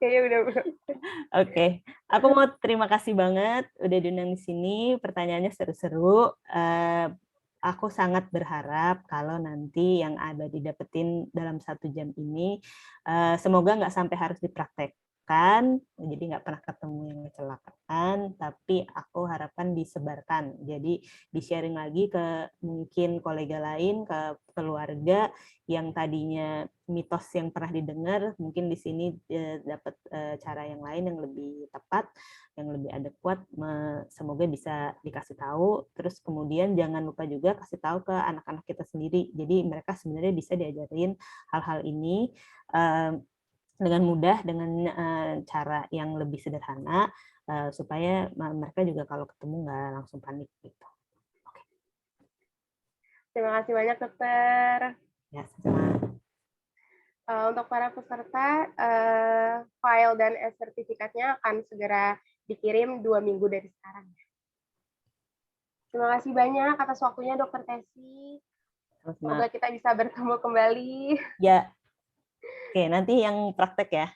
Kayaknya udah. Oke. Aku mau terima kasih banget udah diundang di sini. Pertanyaannya seru-seru. Aku sangat berharap kalau nanti yang ada didapetin dalam 1 jam ini, semoga nggak sampai harus dipraktekkan, jadi nggak pernah ketemu yang kecelakaan, tapi aku harapkan disebarkan. Jadi di-sharing lagi ke mungkin kolega lain, ke keluarga yang tadinya mitos yang pernah didengar, mungkin di sini dapat cara yang lain yang lebih tepat, yang lebih adekuat, semoga bisa dikasih tahu. Terus kemudian jangan lupa juga kasih tahu ke anak-anak kita sendiri. Jadi mereka sebenarnya bisa diajarin hal-hal ini dengan mudah, dengan cara yang lebih sederhana, supaya mereka juga kalau ketemu nggak langsung panik gitu. Oke. Terima kasih banyak dokter. Ya, sama-sama. Untuk para peserta, file dan sertifikatnya akan segera dikirim 2 minggu dari sekarang. Terima kasih banyak atas waktunya Dokter Tesi. Semoga kita bisa bertemu kembali. Ya. Oke, nanti yang praktek ya.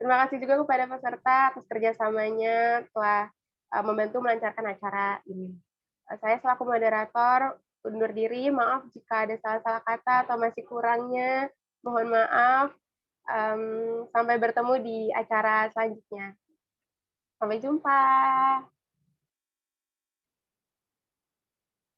Terima kasih juga kepada peserta atas kerjasamanya telah membantu melancarkan acara ini. Saya selaku moderator undur diri, maaf jika ada salah-salah kata atau masih kurangnya, mohon maaf. Sampai bertemu di acara selanjutnya. Sampai jumpa.